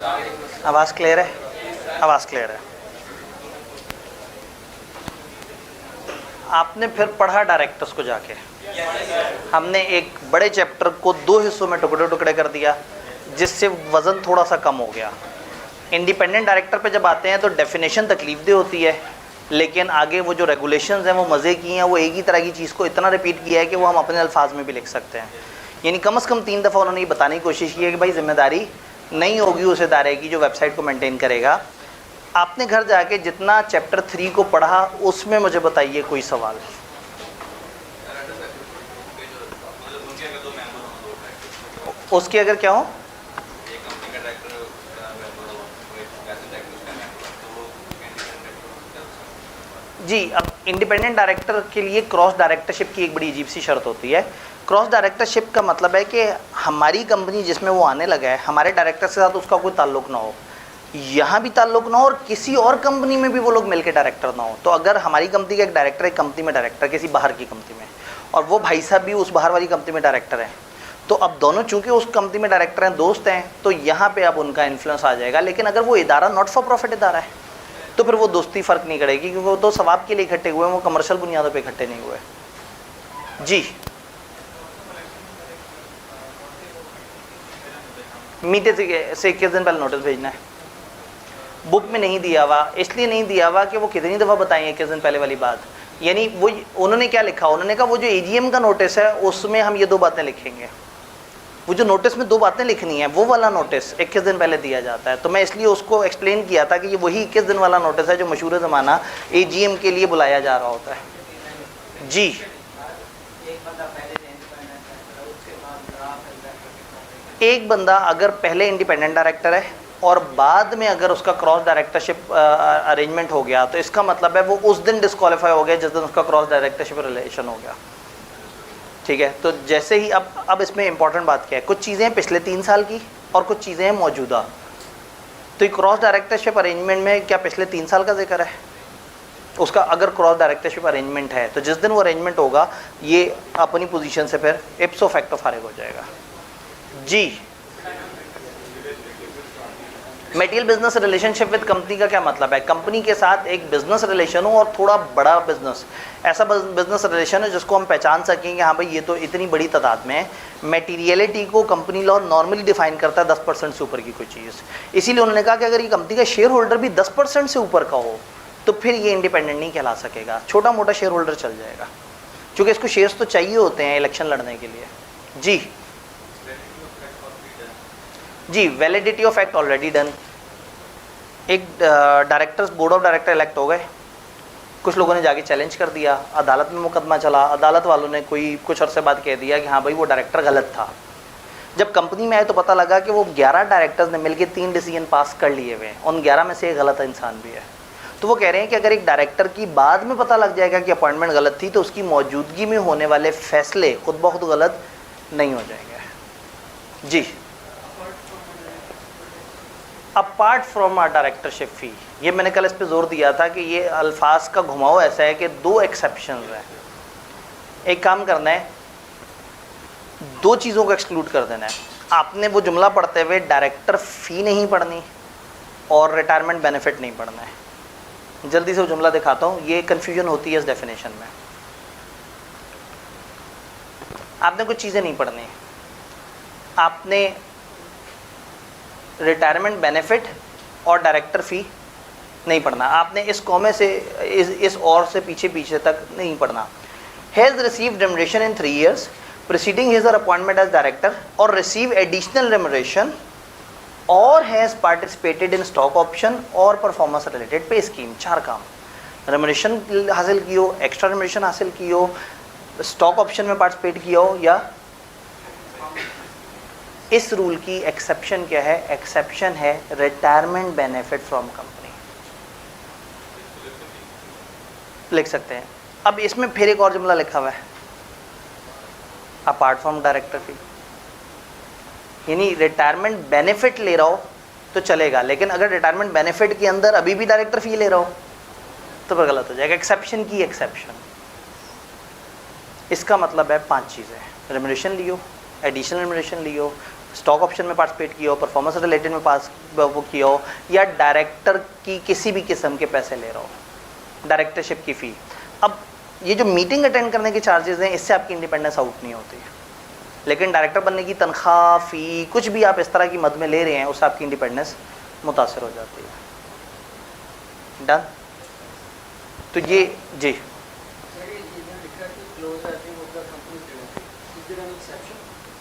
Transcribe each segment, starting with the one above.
आवाज़ क्लियर है? आवाज़ क्लियर है। आपने फिर पढ़ा डायरेक्टर्स को जाके, हमने एक बड़े चैप्टर को 2 हिस्सों में टुकड़े टुकड़े कर दिया, जिससे वज़न थोड़ा सा कम हो गया। इंडिपेंडेंट डायरेक्टर पे जब आते हैं तो डेफिनेशन तकलीफ दे होती है, लेकिन आगे वो जो रेगुलेशंस हैं वो मज़े की हैं। वो एक ही तरह की चीज़ को इतना रिपीट किया है कि वो हम अपने अल्फाज में भी लिख सकते हैं। यानी कम से कम 3 दफ़ा उन्होंने ये बताने की कोशिश की है कि भाई जिम्मेदारी नहीं होगी उस इदारे की जो वेबसाइट को मेंटेन करेगा। आपने घर जाके जितना चैप्टर 3 को पढ़ा उसमें मुझे बताइए कोई सवाल। उसके अगर क्या हो, जी, अब इंडिपेंडेंट डायरेक्टर के लिए क्रॉस डायरेक्टरशिप की एक बड़ी अजीब सी शर्त होती है। क्रॉस डायरेक्टरशिप का मतलब है कि हमारी कंपनी जिसमें वो आने लगा है, हमारे डायरेक्टर के साथ उसका कोई ताल्लुक ना हो, यहाँ भी ताल्लुक ना हो, और किसी और कंपनी में भी वो लोग मिलकर डायरेक्टर ना हो। तो अगर हमारी कंपनी का एक डायरेक्टर एक कंपनी में डायरेक्टर किसी बाहर की कंपनी में, और वो भाई साहब भी उस बाहर वाली कंपनी में डायरेक्टर हैं, तो अब दोनों चूंकि उस कंपनी में डायरेक्टर हैं, दोस्त हैं, तो यहाँ पे अब उनका इन्फ्लुएंस आ जाएगा। लेकिन अगर वो इदारा नॉट फॉर प्रॉफिट इदारा है तो फिर वो दोस्ती फ़र्क नहीं करेगी, क्योंकि वो तो सवाब के लिए इकट्ठे हुए हैं, वो कमर्शियल बुनियादों पे इकट्ठे नहीं हुए। जी, मीटे से 21 दिन पहले नोटिस भेजना है। बुक में नहीं दिया हुआ, इसलिए नहीं दिया हुआ कि वो कितनी दफ़ा बताएंगे 21 दिन पहले वाली बात। यानी वो उन्होंने क्या लिखा, उन्होंने कहा वो जो AGM का नोटिस है उसमें हम ये 2 बातें लिखेंगे। वो जो नोटिस में 2 बातें लिखनी है, वो वाला नोटिस 21 दिन पहले दिया जाता है। तो मैं इसलिए उसको एक्सप्लेन किया था कि ये वही 21 दिन वाला नोटिस है जो मशहूर ज़माना AGM के लिए बुलाया जा रहा होता है। जी, एक बंदा अगर पहले इंडिपेंडेंट डायरेक्टर है और बाद में अगर उसका क्रॉस डायरेक्टरशिप अरेंजमेंट हो गया, तो इसका मतलब है वो उस दिन डिस्क्वालीफाई हो गया जिस दिन उसका क्रॉस डायरेक्टरशिप रिलेशन हो गया। ठीक है, तो जैसे ही अब इसमें इंपॉर्टेंट बात क्या है, कुछ चीज़ें पिछले 3 साल की और कुछ चीज़ें हैं मौजूदा। तो क्रॉस डायरेक्टरशिप अरेंजमेंट में क्या पिछले 3 साल का जिक्र है? उसका अगर क्रॉस डायरेक्टरशिप अरेंजमेंट है तो जिस दिन वो अरेंजमेंट होगा ये अपनी पोजीशन से फिर इप्सो फैक्टो फारिग हो जाएगा। जी, material business relationship with company का क्या मतलब है? कंपनी के साथ एक बिजनेस रिलेशन हो और थोड़ा बड़ा बिजनेस, ऐसा बिजनेस रिलेशन है जिसको हम पहचान सकें कि हाँ भाई ये तो इतनी बड़ी तादाद में है। मटेरियलिटी को कंपनी लॉ नॉर्मली डिफाइन करता है 10% से ऊपर की कोई चीज़। इसीलिए उन्होंने कहा कि अगर ये कंपनी का शेयर होल्डर भी 10% से ऊपर का हो तो फिर ये इंडिपेंडेंट नहीं कहला सकेगा, छोटा मोटा शेयर होल्डर चल जाएगा, क्योंकि इसको शेयर्स तो चाहिए होते हैं इलेक्शन लड़ने के लिए। जी जी, validity of act already done. एक directors board of director elect हो गए, कुछ लोगों ने जाके चैलेंज कर दिया, अदालत में मुकदमा चला, अदालत वालों ने कुछ अरसे बाद कह दिया कि हाँ भाई वो डायरेक्टर गलत था। जब कंपनी में आए तो पता लगा कि वो 11 डायरेक्टर्स ने मिलकर 3 डिसीजन पास कर लिए हुए हैं, उन 11 में से एक गलत इंसान भी है। तो वो कह रहे हैं कि अगर एक डायरेक्टर की बाद में पता लग जाएगा कि अपॉइंटमेंट गलत थी तो उसकी मौजूदगी में होने वाले फैसले खुद ब खुद गलत नहीं हो जाएंगे। जी, अपार्ट फ्रॉम आ डायरेक्टरशिप फ़ी, ये मैंने कल इस पे जोर दिया था कि ये अल्फाज का घुमाव ऐसा है कि 2 एक्सेप्शंस हैं। एक काम करना है, 2 चीज़ों को एक्सक्लूड कर देना है। आपने वो जुमला पढ़ते हुए डायरेक्टर फ़ी नहीं पढ़नी और रिटायरमेंट बेनिफिट नहीं पढ़ना है। जल्दी से वो जुमला दिखाता हूँ, ये कन्फ्यूजन होती है इस डेफिनेशन में। आपने कुछ चीज़ें नहीं पढ़नी, आपने रिटायरमेंट बेनिफिट और डायरेक्टर फ़ी नहीं पढ़ना। आपने इस कॉमे से इस और से पीछे तक नहीं पढ़ना। Has received remuneration in 3 years preceding his appointment as director और रिसीव एडिशनल रेमुनरेशन और has participated in stock option और परफॉर्मेंस रिलेटेड पे स्कीम। 4 काम, रेमुनरेशन हासिल की हो, एक्स्ट्रा रेमुनरेशन हासिल की हो, स्टॉक ऑप्शन में पार्टिसिपेट किया हो, या इस रूल की एक्सेप्शन क्या है? एक्सेप्शन है रिटायरमेंट बेनिफिट फ्रॉम कंपनी, लिख सकते हैं। अब इसमें फिर एक और जुमला लिखा हुआ है, अपार्ट फ्रॉम डायरेक्टर फी, यानी रिटायरमेंट बेनिफिट ले रहा हो तो चलेगा, लेकिन अगर रिटायरमेंट बेनिफिट के अंदर अभी भी डायरेक्टर फी ले रहा हो तो फिर गलत हो जाएगा। एक्सेप्शन की एक्सेप्शन, इसका मतलब है 5 चीज़ें, रेमुनरेशन लियो, एडिशनल रेमुनरेशन लियो, स्टॉक ऑप्शन में पार्टिसिपेट किया हो, परफॉर्मेंस रिलेटेड में पास वो किया हो, या डायरेक्टर की किसी भी किस्म के पैसे ले रहा हो, डायरेक्टरशिप की फ़ी। अब ये जो मीटिंग अटेंड करने के चार्जेस हैं, इससे आपकी इंडिपेंडेंस आउट नहीं होती, लेकिन डायरेक्टर बनने की तनख्वाह, फ़ी, कुछ भी आप इस तरह की मद में ले रहे हैं, उससे आपकी इंडिपेंडेंस मुतासर हो जाती है। डन। तो ये जी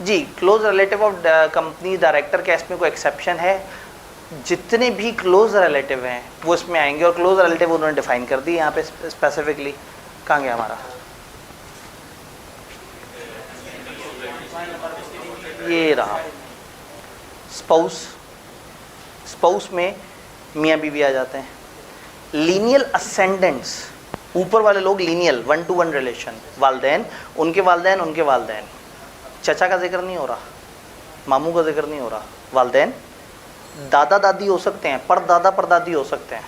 जी close relative of company director का इसमें कोई एक्सेप्शन है? जितने भी क्लोज रिलेटिव हैं वो इसमें आएंगे, और क्लोज रिलेटिव उन्होंने डिफाइन कर दी यहाँ पे स्पेसिफिकली। कहाँ गया हमारा ये रहा, स्पाउस। स्पाउस में मियाँ बीवी आ जाते हैं। लीनियल असेंडेंट्स, ऊपर वाले लोग लीनियल 1 to 1 रिलेशन, वालदैन, उनके वालदैन, उनके वालदैन। चचा का जिक्र नहीं हो रहा, मामू का जिक्र नहीं हो रहा, वालदैन। दादा दादी हो सकते हैं, परदादा परदादी हो सकते हैं।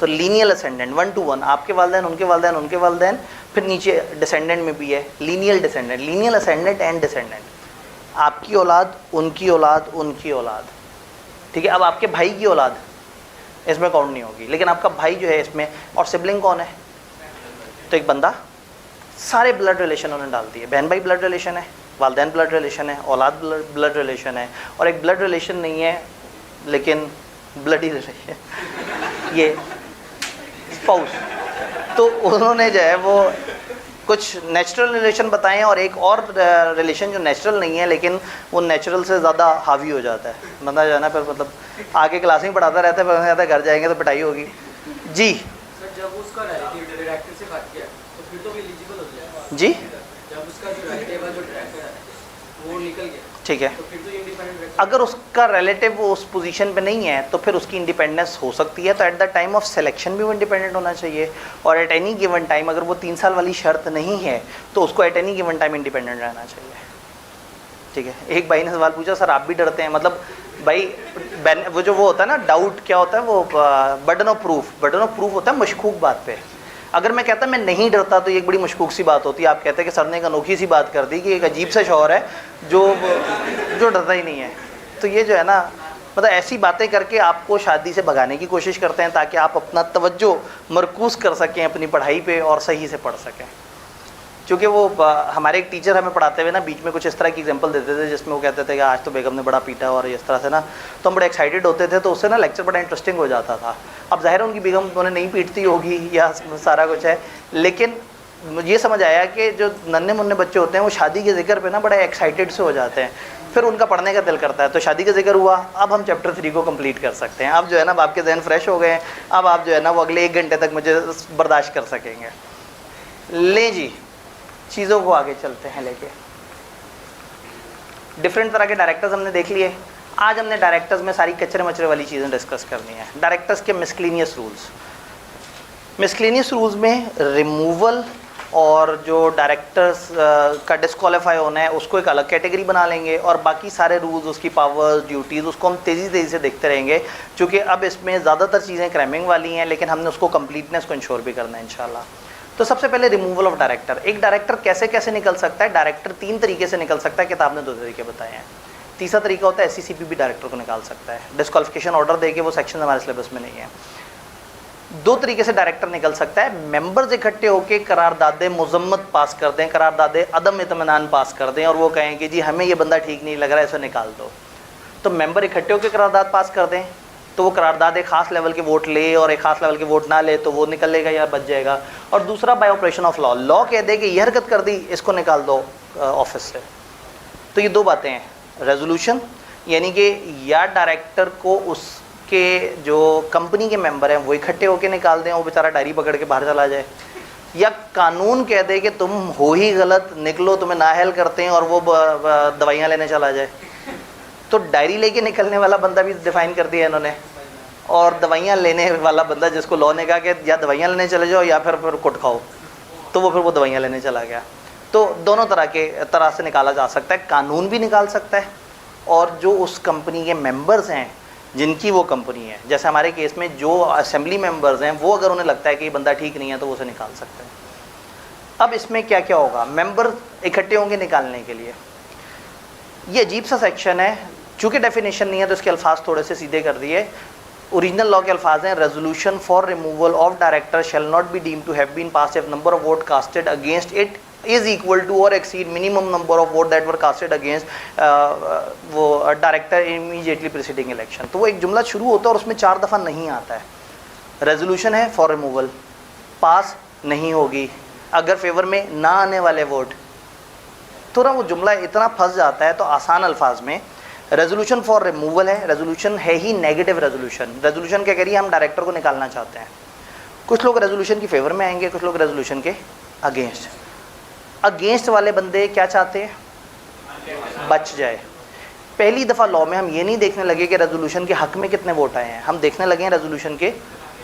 तो लीनियल असेंडेंट 1 to 1, आपके वालदैन, उनके वालदैन, उनके वालदैन, फिर नीचे डिसेंडेंट में भी है lineal descendant, lineal ascendant and descendant. आपकी औलाद, उनकी औलाद, उनकी औलाद, ठीक है। अब आपके भाई की औलाद इसमें काउंट नहीं होगी, लेकिन आपका भाई जो है इसमें, और सिबलिंग कौन है? तो एक बंदा, सारे ब्लड रिलेशन उन्होंने डाल दिए। बहन भाई ब्लड रिलेशन है, वालदैन ब्लड रिलेशन है, औलाद ब्लड रिलेशन है, और एक ब्लड रिलेशन नहीं है लेकिन ब्लडी रिलेशन, ये स्पाउस। तो उन्होंने जो है वो कुछ नेचुरल रिलेशन बताएं, और एक और रिलेशन जो नेचुरल नहीं है लेकिन वो नेचुरल से ज़्यादा हावी हो जाता है। बंदा जो है ना फिर मतलब आगे क्लास में पढ़ाता रहता है, पर कहता है घर जाएंगे तो पिटाई होगी। जी सर, जब उसका रिलेटिव डायरेक्टर से बात किया तो फिर तो एलिजिबल हो गया। जी, जब उसका जो रिलेटिव जो डायरेक्टर है वो निकल गया, ठीक है। तो फिर तो इंडिपेंडेंट। अगर उसका रिलेटिव उस पोजीशन पे नहीं है तो फिर उसकी इंडिपेंडेंस हो सकती है। तो at the time of selection भी वो इंडिपेंडेंट होना चाहिए, और एट एनी गिवन टाइम, अगर वो 3 साल वाली शर्त नहीं है तो उसको at any given time independent रहना चाहिए, ठीक है। एक भाई ने सवाल पूछा, सर आप भी डरते हैं? मतलब भाई वो होता है ना डाउट, क्या होता है वो, burden of proof. Burden of proof होता है मशकूक बात पे। अगर मैं कहता मैं नहीं डरता तो ये एक बड़ी मशकूक सी बात होती है। आप कहते हैं कि सर ने एक अनोखी सी बात कर दी कि एक अजीब सा शौहर है जो डरता ही नहीं है। तो ये जो है ना, मतलब ऐसी बातें करके आपको शादी से भगाने की कोशिश करते हैं ताकि आप अपना तवज्जो मरकूज़ कर सकें अपनी पढ़ाई पे और सही से पढ़ सकें। क्योंकि वो हमारे एक टीचर हमें पढ़ाते हुए ना बीच में कुछ इस तरह की एग्जांपल देते थे जिसमें वो कहते थे कि आज तो बेगम ने बड़ा पीटा और इस तरह से ना, तो हम बड़े एक्साइटेड होते थे, तो उससे ना लेक्चर बड़ा इंटरेस्टिंग हो जाता था। अब ज़ाहिर है उनकी बेगम उन्हें नहीं पीटती होगी या सारा कुछ है, लेकिन मुझे ये समझ आया कि जो नन्हे मुन्ने बच्चे होते हैं वो शादी के जिक्र पे ना बड़े एक्साइटेड से हो जाते हैं, फिर उनका पढ़ने का दिल करता है। तो शादी का जिक्र हुआ, अब हम चैप्टर 3 को कंप्लीट कर सकते हैं। अब जो है ना आपके जहन फ्रेश हो गए, अब आप जो है ना वो अगले 1 घंटे तक मुझे बर्दाश्त कर सकेंगे। ले जी, चीज़ों को आगे चलते हैं लेके। डिफरेंट तरह के डायरेक्टर्स हमने देख लिए। आज हमने डायरेक्टर्स में सारी कचरे मचरे वाली चीज़ें डिस्कस करनी है। डायरेक्टर्स के मिसक्लेनियस रूल्स। मिसक्लेनियस रूल्स में रिमूवल और जो डायरेक्टर्स का डिस्क्वालीफाई होना है उसको एक अलग कैटेगरी बना लेंगे, और बाकी सारे रूल्स, उसकी पावर्स, ड्यूटीज़, उसको हम तेज़ी से देखते रहेंगे, क्योंकि अब इसमें ज़्यादातर चीज़ें क्रैमिंग वाली हैं, लेकिन हमने उसको कंप्लीटनेस को इंश्योर भी करना है इंशाल्लाह। तो सबसे पहले रिमूवल ऑफ डायरेक्टर। एक डायरेक्टर कैसे कैसे निकल सकता है? डायरेक्टर 3 तरीके से निकल सकता है, किताब ने 2 तरीके बताए हैं। तीसरा तरीका होता है SCCP भी डायरेक्टर को निकाल सकता है, डिस्क्वालिफिकेशन ऑर्डर देके, वो सेक्शन हमारे सिलेबस में नहीं है। 2 तरीके से डायरेक्टर निकल सकता है। मेंबर्स इकट्ठे होकर करारदादे मुजम्मत पास कर दें, करारदादे अदम इत्मीनान पास कर दें, और वो कहें कि जी हमें ये बंदा ठीक नहीं लग रहा है, इसे निकाल दो। तो मेंबर इकट्ठे होकर करारदाद पास कर दें, तो वो करारदाद एक खास लेवल के वोट ले और एक खास लेवल के वोट ना ले तो वो निकलेगा या बच जाएगा। और दूसरा bye operation of law, law कह दे कि ये हरकत कर दी, इसको निकाल दो ऑफिस से। तो ये 2 बातें हैं। रेजोल्यूशन यानी कि या डायरेक्टर को उसके जो कंपनी के मेंबर हैं वो इकट्ठे होकर निकाल दें, वो बेचारा डायरी पकड़ के बाहर चला जाए, या कानून कह दे कि तुम हो ही गलत, निकलो, तुम्हें नाअहल करते हैं, और वो दवाइयाँ लेने चला जाए। तो डायरी लेके निकलने वाला बंदा भी डिफाइन कर दिया इन्होंने, और दवाइयाँ लेने वाला बंदा जिसको लॉ ने कहा कि या दवाइयाँ लेने चले जाओ या फिर कुट खाओ, तो वो दवाइयाँ लेने चला गया। तो दोनों तरह से निकाला जा सकता है। कानून भी निकाल सकता है, और जो उस कंपनी के मेंबर्स हैं जिनकी वो कंपनी है, जैसे हमारे केस में जो असेंबली मेंबर्स हैं, वो अगर उन्हें लगता है कि ये बंदा ठीक नहीं है तो वो उसे निकाल सकते हैं। अब इसमें क्या क्या होगा? मेंबर इकट्ठे होंगे निकालने के लिए। ये अजीब सा सेक्शन है, चूँकि डेफिनेशन नहीं है तो इसके अल्फाज थोड़े से सीधे कर दिए। ओरिजिनल लॉ के अल्फाज हैं, resolution for removal of director shall not be deem to have been pass if number of vote casted against it is equal to और exceed minimum number of vote that were casted against वो director immediately preceding election. तो वो एक जुमला शुरू होता है और उसमें 4 दफ़ा नहीं आता है। रेजोल्यूशन है फॉर रिमूवल, पास नहीं होगी अगर फेवर में ना आने वाले वोट, थोड़ा वो जुमला इतना फंस जाता है। तो आसान अल्फाज में रेजोल्यूशन फॉर रिमूवल है, रेजोल्यूशन है ही नेगेटिव रेजोल्यूशन। रेजोल्यूशन क्या करिए, हम डायरेक्टर को निकालना चाहते हैं। कुछ लोग रेजोल्यूशन की फेवर में आएंगे, कुछ लोग रेजोल्यूशन के अगेंस्ट। अगेंस्ट वाले बंदे क्या चाहते हैं, बच जाए। पहली दफ़ा लॉ में हम ये नहीं देखने लगे कि रेजोल्यूशन के हक में कितने वोट आए हैं, हम देखने लगे हैं रेजोल्यूशन के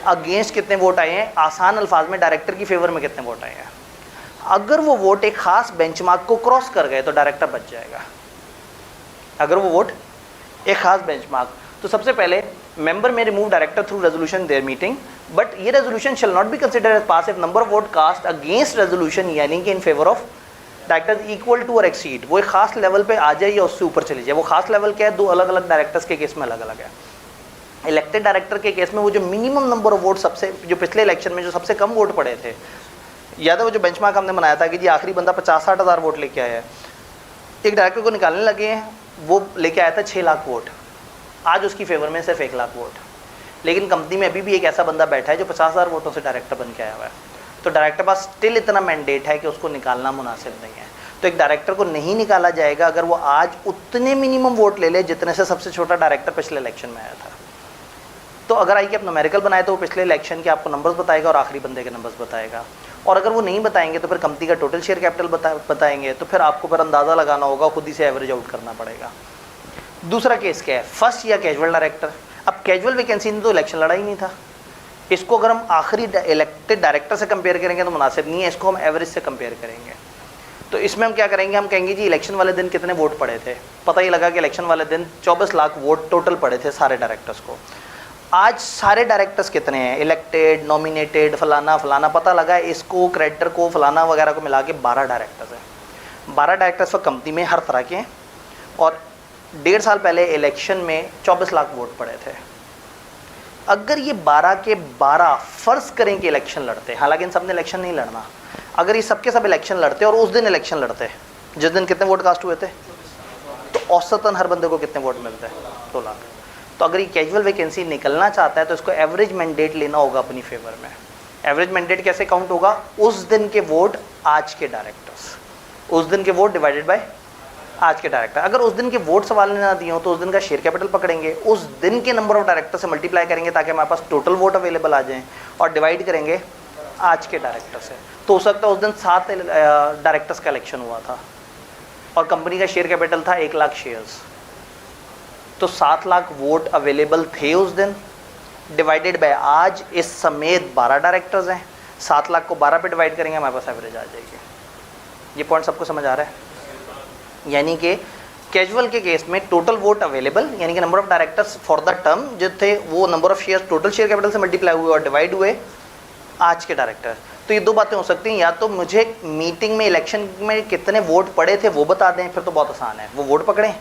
अगेंस्ट कितने वोट आए हैं, आसान अल्फाज में डायरेक्टर की फेवर में कितने वोट आए हैं। अगर वो वोट एक खास बेंचमार्क को क्रॉस कर गए तो डायरेक्टर बच जाएगा। अगर वो वोट एक खास बेंचमार्क, तो सबसे पहले मेंबर में remove director through resolution their meeting, but ये resolution shall not be considered as pass if number of vote cast against resolution यानी कि in favour of director equal to और एक्सीड, वो एक खास लेवल पे आ जाए या उससे ऊपर चली जाए। वो खास लेवल क्या है, 2 अलग अलग डायरेक्टर्स के केस में अलग अलग है। इलेक्टेड डायरेक्टर के केस में वो जो मिनिमम नंबर ऑफ वोट सबसे, जो पिछले इलेक्शन में जो सबसे कम वोट पड़े थे, याद है वो जो बेंचमार्क हमने बनाया था कि जी आखिरी बंदा 50-60 हज़ार वोट लेके आया है, एक डायरेक्टर को निकालने लगे हैं, वो लेके आया था 6 लाख वोट, आज उसकी फेवर में सिर्फ 1 लाख वोट। लेकिन कंपनी में अभी भी एक ऐसा बंदा बैठा है जो 50,000 वोटों से डायरेक्टर बन के आया हुआ है, तो डायरेक्टर पास स्टिल इतना मैंडेट है कि उसको निकालना मुनासिब नहीं है। तो एक डायरेक्टर को नहीं निकाला जाएगा अगर वो आज उतने मिनिमम वोट ले ले जितने से सबसे छोटा डायरेक्टर पिछले इलेक्शन में आया था। तो अगर आई के आप न्यूमेरिकल बनाए तो वो पिछले इलेक्शन के आपको नंबर्स बताएगा और आखिरी बंदे के नंबर्स बताएगा, और अगर वो नहीं बताएंगे तो फिर कंपनी का टोटल शेयर कैपिटल बताएंगे, तो फिर आपको फिर अंदाज़ा लगाना होगा, खुद ही से एवरेज आउट करना पड़ेगा। दूसरा केस क्या है, फर्स्ट या कैजुअल डायरेक्टर। अब कैजुअल वैकेंसी में तो इलेक्शन लड़ा ही नहीं था, इसको अगर हम आखिरी इलेक्टेड डायरेक्टर से कंपेयर करेंगे तो मुनासिब नहीं है, इसको हम एवरेज से कंपेयर करेंगे। तो इसमें हम क्या करेंगे, हम कहेंगे जी इलेक्शन वाले दिन कितने वोट पड़े थे, पता ही लगा कि इलेक्शन वाले दिन 24 लाख वोट टोटल पड़े थे सारे डायरेक्टर्स को। आज सारे डायरेक्टर्स कितने हैं, इलेक्टेड, नॉमिनेटेड, फलाना फलाना, पता लगा इसको, क्रेडिटर को, फलाना वगैरह को मिला के 12 डायरेक्टर्स हैं। 12 डायरेक्टर्स पर कंपनी में हर तरह के हैं, और 1.5 साल पहले इलेक्शन में 24 लाख वोट पड़े थे। अगर ये 12 के 12 फ़र्ज़ करें कि इलेक्शन लड़ते, हालांकि इन सब ने इलेक्शन नहीं लड़ना, अगर ये सबके सब इलेक्शन लड़ते और उस दिन इलेक्शन लड़ते जिस दिन कितने वोट कास्ट हुए थे, तो औसतन हर बंदे को कितने वोट मिलते हैं, 2 लाख। तो अगर ये कैजुअल वैकेंसी निकलना चाहता है तो इसको एवरेज मैंडेट लेना होगा अपनी फेवर में। एवरेज मैंडेट कैसे काउंट होगा, उस दिन के वोट आज के डायरेक्टर्स, उस दिन के वोट डिवाइडेड बाय आज के डायरेक्टर। अगर उस दिन के वोट सवाल ने ना दिए हो तो उस दिन का शेयर कैपिटल पकड़ेंगे, उस दिन के नंबर ऑफ डायरेक्टर से मल्टीप्लाई करेंगे ताकि हमारे पास टोटल वोट अवेलेबल आ जाएं, और डिवाइड करेंगे आज के डायरेक्टर से। तो हो सकता है उस दिन 7 डायरेक्टर्स का इलेक्शन हुआ था और कंपनी का शेयर कैपिटल था 1 लाख शेयर्स, तो 7 लाख वोट अवेलेबल थे उस दिन, डिवाइडेड बाय आज इस समेत 12 डायरेक्टर्स हैं, 7 लाख को 12 पे डिवाइड करेंगे, हमारे पास एवरेज आ जाएगी। ये पॉइंट सबको समझ आ रहा है? यानी कि कैजुअल के केस में टोटल वोट अवेलेबल यानी कि number of directors for the term जो थे वो number of share total share capital से मल्टीप्लाई हुए और डिवाइड हुए आज के डायरेक्टर। तो ये 2 बातें हो सकती हैं, या तो मुझे मीटिंग में इलेक्शन में कितने वोट पड़े थे वो बता दें, फिर तो बहुत आसान है, वो वोट पकड़ें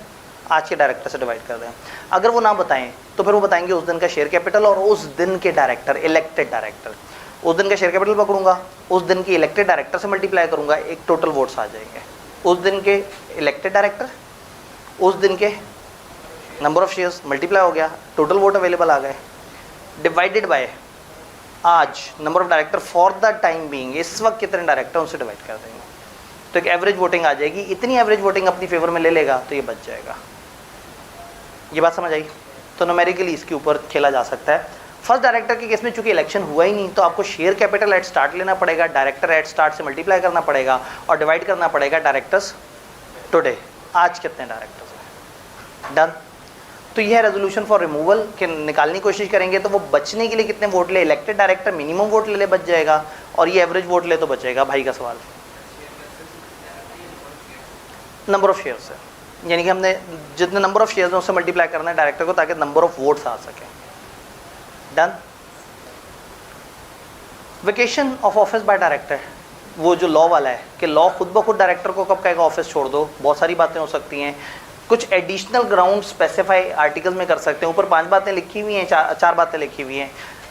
आज के डायरेक्टर से डिवाइड कर दें। अगर वो ना बताएं तो फिर वो बताएंगे उस दिन का शेयर कैपिटल और उस दिन के डायरेक्टर, इलेक्टेड डायरेक्टर, उस दिन का शेयर कैपिटल पकड़ूंगा, उस दिन के इलेक्टेड डायरेक्टर से मल्टीप्लाई करूंगा, एक टोटल वोट्स आ जाएंगे। उस दिन के इलेक्टेड डायरेक्टर, उस दिन के नंबर ऑफ शेयर्स मल्टीप्लाई हो गया, टोटल वोट अवेलेबल आ गए, डिवाइडेड बाय आज number of director for the time being, इस वक्त कितने डायरेक्टर उनसे डिवाइड कर देंगे, तो एक एवरेज वोटिंग आ जाएगी। इतनी एवरेज वोटिंग अपनी फेवर में ले लेगा तो ये बच जाएगा। ये बात समझ आई? तो न्यूमेरिकली इसके ऊपर खेला जा सकता है। फर्स्ट डायरेक्टर के केस में चूंकि इलेक्शन हुआ ही नहीं तो आपको शेयर कैपिटल एट स्टार्ट लेना पड़ेगा, डायरेक्टर एट स्टार्ट से मल्टीप्लाई करना पड़ेगा और डिवाइड करना पड़ेगा डायरेक्टर्स टुडे, आज कितने डायरेक्टर्स हैं। डन। तो यह रेजोल्यूशन फॉर रिमूवल के निकालने की कोशिश करेंगे तो वो बचने के लिए कितने वोट ले, इलेक्टेड डायरेक्टर मिनिमम वोट ले बच जाएगा, और ये एवरेज वोट ले तो बचेगा। भाई का सवाल नंबर ऑफ शेयर्स है, यानी कि हमने जितने नंबर ऑफ शेयर्स हैं उससे मल्टीप्लाई करना है डायरेक्टर को ताकि नंबर ऑफ वोट्स आ सके। Done. Vacation of office by director, वो जो लॉ वाला है कि लॉ खुद ब खुद डायरेक्टर को कब कहेगा ऑफिस छोड़ दो, बहुत सारी बातें हो सकती हैं। कुछ एडिशनल ग्राउंड स्पेसिफाई आर्टिकल में कर सकते हैं। ऊपर 5 बातें लिखी हुई हैं, 4 बातें लिखी हुई हैं,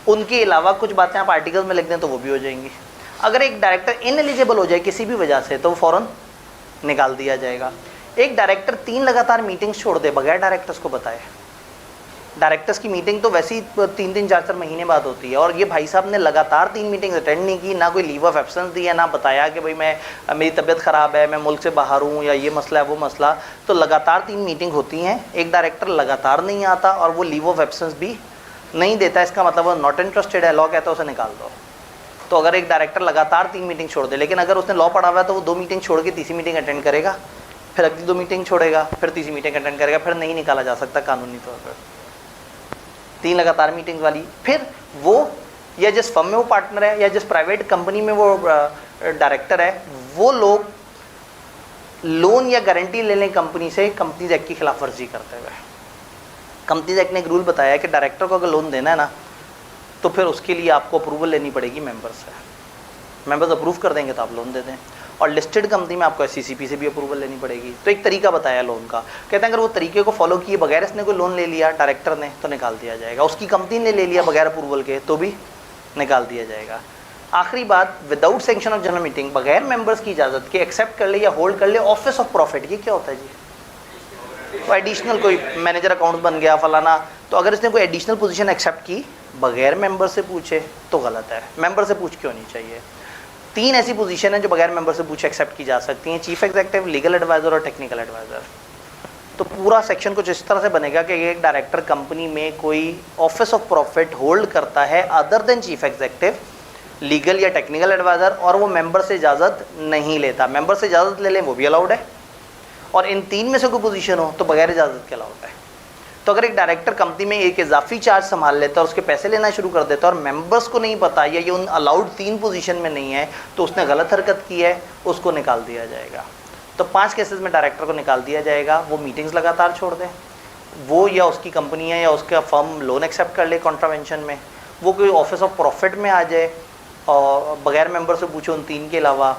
उनके अलावा कुछ बातें आप आर्टिकल में लिख दें तो वो भी हो जाएंगी। अगर एक डायरेक्टर इनएलिजिबल हो जाए किसी भी वजह से तो वो फ़ौरन निकाल दिया जाएगा। एक डायरेक्टर 3 लगातार मीटिंग्स छोड़ दे बगैर डायरेक्टर्स को बताए, डायरेक्टर्स की मीटिंग तो वैसे ही 3-3, 4-4 महीने बाद होती है, और ये भाई साहब ने लगातार 3 मीटिंग्स अटेंड नहीं की, ना कोई लीव ऑफ एब्सेंस दी है, ना बताया कि भाई मेरी तबीयत ख़राब है, मैं मुल्क से बाहर हूँ, या ये मसला है वो मसला। तो लगातार 3 मीटिंग होती हैं, एक डायरेक्टर लगातार नहीं आता और वो लीव ऑफ एब्सेंस भी नहीं देता, इसका मतलब वो नॉट इंटरेस्टेड है, लॉ कहता है उसे निकाल दो। तो अगर एक डायरेक्टर लगातार 3 मीटिंग छोड़ दे, लेकिन अगर उसने लॉ पढ़ा हुआ है तो वो 2 मीटिंग छोड़ के तीसरी मीटिंग अटेंड करेगा, फिर अगली 2 मीटिंग छोड़ेगा, फिर तीसरी मीटिंग अटेंड करेगा, फिर नहीं निकाला जा सकता कानूनी तौर पर। 3 लगातार मीटिंग्स वाली, फिर वो या जिस फर्म में वो पार्टनर है या जिस प्राइवेट कंपनी में वो डायरेक्टर है, वो लोग लोन या गारंटी ले लें कंपनी से कंपनीज एक्ट की खिलाफ वर्जी करते हुए। कंपनीज एक्ट ने एक रूल बताया है कि डायरेक्टर को अगर लोन देना है ना तो फिर उसके लिए आपको अप्रूवल लेनी पड़ेगी मेंबर्स से। मेंबर्स अप्रूव कर देंगे तो आप लोन दे दें, और लिस्टेड कंपनी में आपको SCCP से भी अप्रूवल लेनी पड़ेगी। तो एक तरीका बताया लोन का, कहते हैं अगर वो तरीके को फॉलो किए बगैर इसने कोई लोन ले लिया डायरेक्टर ने तो निकाल दिया जाएगा, उसकी कंपनी ने ले लिया बगैर अप्रूवल के तो भी निकाल दिया जाएगा। आखिरी बात, without sanction of general meeting, बगैर मेंबर्स की इजाज़त के एक्सेप्ट कर ले या होल्ड कर ले ऑफिस ऑफ प्रॉफिट। ये क्या होता है जी? तो एडिशनल कोई मैनेजर अकाउंट बन गया फलाना, तो अगर इसने कोई एडिशनल पोजीशन एक्सेप्ट की बगैर मेंबर से पूछे तो गलत है। मेंबर से पूछ क्यों नहीं चाहिए? 3 ऐसी पोजीशन है जो बगैर मेंबर से पूछे एक्सेप्ट की जा सकती हैं, चीफ एग्जीक्यूटिव, लीगल एडवाइजर और टेक्निकल एडवाइजर। तो पूरा सेक्शन कुछ इस तरह से बनेगा कि एक डायरेक्टर कंपनी में कोई ऑफिस ऑफ प्रॉफिट होल्ड करता है other than chief executive, legal या टेक्निकल एडवाइजर, और वो मेंबर से इजाज़त नहीं लेता। मेंबर से इजाज़त ले लें वो भी अलाउड है, और इन 3 में से कोई पोजीशन हो तो बगैर इजाज़त के अलाउड है। तो अगर एक डायरेक्टर कंपनी में एक इजाफी चार्ज संभाल लेता है और उसके पैसे लेना शुरू कर देता है और मेंबर्स को नहीं पता या ये उन अलाउड 3 पोजीशन में नहीं है तो उसने गलत हरकत की है, उसको निकाल दिया जाएगा। तो 5 केसेस में डायरेक्टर को निकाल दिया जाएगा। वो मीटिंग्स लगातार छोड़ दें, वो या उसकी कंपनी है या उसका फर्म लोन एक्सेप्ट कर ले कॉन्ट्रावेंशन में, वो कोई ऑफिस ऑफ प्रॉफिट में आ जाए और बगैर मेंबर से पूछे उन 3 के अलावा,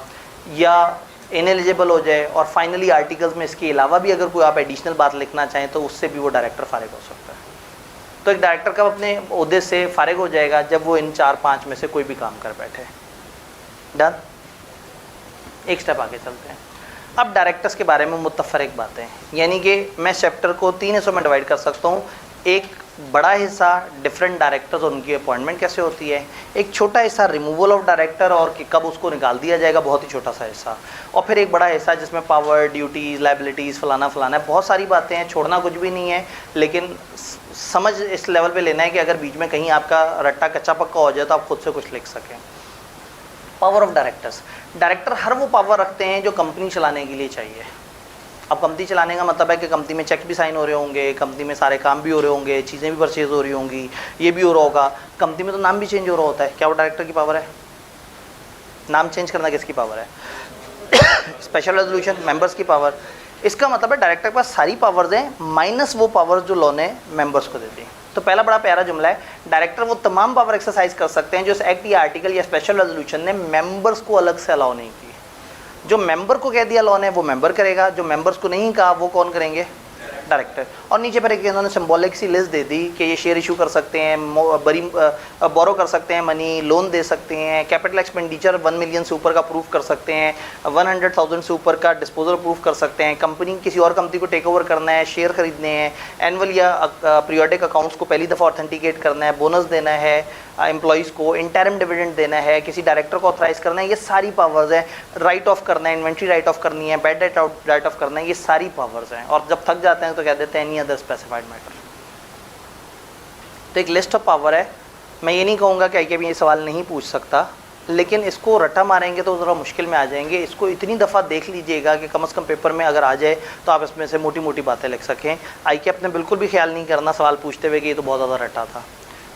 या इनएलिजिबल हो जाए, और फाइनली आर्टिकल्स में इसके अलावा भी अगर कोई आप एडिशनल बात लिखना चाहें तो उससे भी वो डायरेक्टर फारिग हो सकता है। तो एक डायरेक्टर कब अपने ओहदे से फारिग हो जाएगा? जब वो इन 4-5 में से कोई भी काम कर बैठे। डन। एक स्टेप आगे चलते हैं। अब डायरेक्टर्स के बारे में मुत्तफरिक बातें, यानी कि मैं चैप्टर को 3 हिस्सों में डिवाइड कर सकता हूँ। एक बड़ा हिस्सा डिफरेंट डायरेक्टर्स और उनकी अपॉइंटमेंट कैसे होती है, एक छोटा हिस्सा रिमूवल ऑफ डायरेक्टर और कि कब उसको निकाल दिया जाएगा, बहुत ही छोटा सा हिस्सा, और फिर एक बड़ा हिस्सा जिसमें पावर, ड्यूटीज़, लायबिलिटीज़, फलाना फलाना, बहुत सारी बातें हैं, छोड़ना कुछ भी नहीं है, लेकिन समझ इस लेवल पे लेना है कि अगर बीच में कहीं आपका रट्टा कच्चा पक्का हो जाए तो आप खुद से कुछ लिख सकें। पावर ऑफ डायरेक्टर्स, डायरेक्टर हर वो पावर रखते हैं जो कंपनी चलाने के लिए चाहिए। अब कंपनी चलाने का मतलब है कि कंपनी में चेक भी साइन हो रहे होंगे, कंपनी में सारे काम भी हो रहे होंगे, चीज़ें भी परचेज हो रही होंगी, ये भी हो रहा होगा, कंपनी में तो नाम भी चेंज हो रहा होता है। क्या वो डायरेक्टर की पावर है? नाम चेंज करना किसकी पावर है? स्पेशल रेजोल्यूशन मेंबर्स की पावर। इसका मतलब है डायरेक्टर के पास सारी पावर्स हैं माइनस वो पावर्स जो लॉ ने मेंबर्स को दे दी। तो पहला बड़ा प्यारा जुमला है, डायरेक्टर वो तमाम पावर एक्सरसाइज कर सकते हैं जो इस एक्ट या आर्टिकल या स्पेशल रेजोल्यूशन ने मेंबर्स को अलग से अलाउ नहीं की। जो मेंबर को कह दिया लॉ ने वो मेंबर करेगा, जो मेंबर्स को नहीं कहा वो कौन करेंगे? डायरेक्टर। और नीचे पर एक इन्होंने सिंबॉलिक सी लिस्ट दे दी कि ये शेयर इशू कर सकते हैं, बोरो कर सकते हैं मनी, लोन दे सकते हैं, कैपिटल एक्सपेंडिचर 1 मिलियन से ऊपर का अप्रूव कर सकते हैं, 100,000 से ऊपर का डिस्पोजल अप्रूव कर सकते हैं, कंपनी किसी और कंपनी को टेक ओवर करना है, शेयर खरीदने हैं, एनुअल या पीरियोडिक अकाउंट्स को पहली दफ़ा ऑथेंटिकेट करना है, बोनस देना है एम्प्लॉइज़ को, इंटरिम डिविडेंड देना है, किसी डायरेक्टर को ऑथराइज़ करना है, ये सारी पावर्स हैं। राइट ऑफ करना है, इन्वेंट्री राइट ऑफ करनी है, बैड राइट ऑफ करना है, ये सारी पावर्स हैं। और जब थक जाते हैं तो कह देते हैं एनी अदर स्पेसिफाइड मैटर। तो एक लिस्ट ऑफ पावर है। मैं ये नहीं कहूँगा कि IKB ये सवाल नहीं पूछ सकता, लेकिन इसको रटा मारेंगे तो ज़रा मुश्किल में आ जाएंगे। इसको इतनी दफ़ा देख लीजिएगा कि कम से कम पेपर में अगर आ जाए तो आप इसमें से मोटी मोटी बातें लिख सकें। IKB ने बिल्कुल भी ख्याल नहीं करना सवाल पूछते हुए कि ये तो बहुत ज़्यादा रटा था।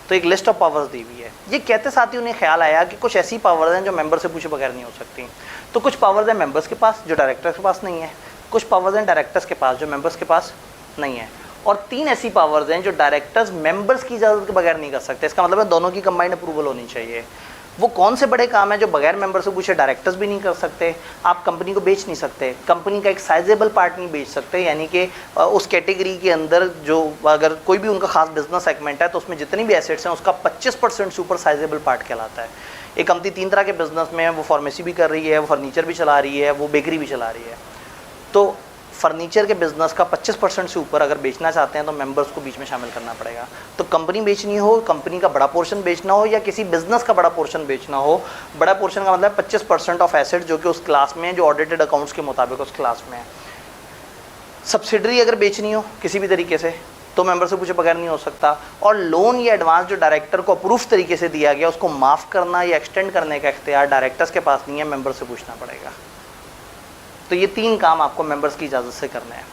तो एक लिस्ट ऑफ पावर्स दी हुई है। ये कहते साथ ही उन्हें ख्याल आया कि कुछ ऐसी पावर्स हैं जो मेंबर से पूछे बगैर नहीं हो सकती। तो कुछ पावर्स हैं मेंबर्स के पास जो डायरेक्टर्स के पास नहीं है, कुछ पावर्स हैं डायरेक्टर्स के पास जो मेंबर्स के पास नहीं है, और 3 ऐसी पावर्स हैं जो डायरेक्टर्स मेंबर्स की इजाज़त के बगैर नहीं कर सकते। इसका मतलब है दोनों की कंबाइंड अप्रूवल होनी चाहिए। वो कौन से बड़े काम है जो बगैर मेंबर से पूछे डायरेक्टर्स भी नहीं कर सकते। आप कंपनी को बेच नहीं सकते, कंपनी का एक साइजेबल पार्ट नहीं बेच सकते, यानी कि उस कैटेगरी के अंदर जो अगर कोई भी उनका खास बिजनेस सेगमेंट है तो उसमें जितनी भी एसेट्स हैं उसका 25% से ऊपर साइजेबल पार्ट कहलाता है। एक कंपनी 3 तरह के बिजनेस में है, वो फार्मेसी भी कर रही है, वो फर्नीचर भी चला रही है, वो बेकरी भी चला रही है। तो फर्नीचर के बिजनेस का 25% से ऊपर अगर बेचना चाहते हैं तो मेंबर्स को बीच में शामिल करना पड़ेगा। तो कंपनी बेचनी हो, कंपनी का बड़ा पोर्शन बेचना हो या किसी बिजनेस का बड़ा पोर्शन बेचना हो, बड़ा पोर्शन का मतलब 25% ऑफ एसेट जो कि उस क्लास में है, जो ऑडिटेड अकाउंट्स के मुताबिक उस क्लास में है। सब्सिडरी अगर बेचनी हो किसी भी तरीके से तो मेंबर से पूछे बगैर नहीं हो सकता। और लोन या एडवांस जो डायरेक्टर को अप्रूव तरीके से दिया गया उसको माफ़ करना या एक्सटेंड करने का इख्तियार डायरेक्टर्स के पास नहीं है, मेंबर से पूछना पड़ेगा। तो ये 3 काम आपको मेंबर्स की इजाज़त से करने हैं।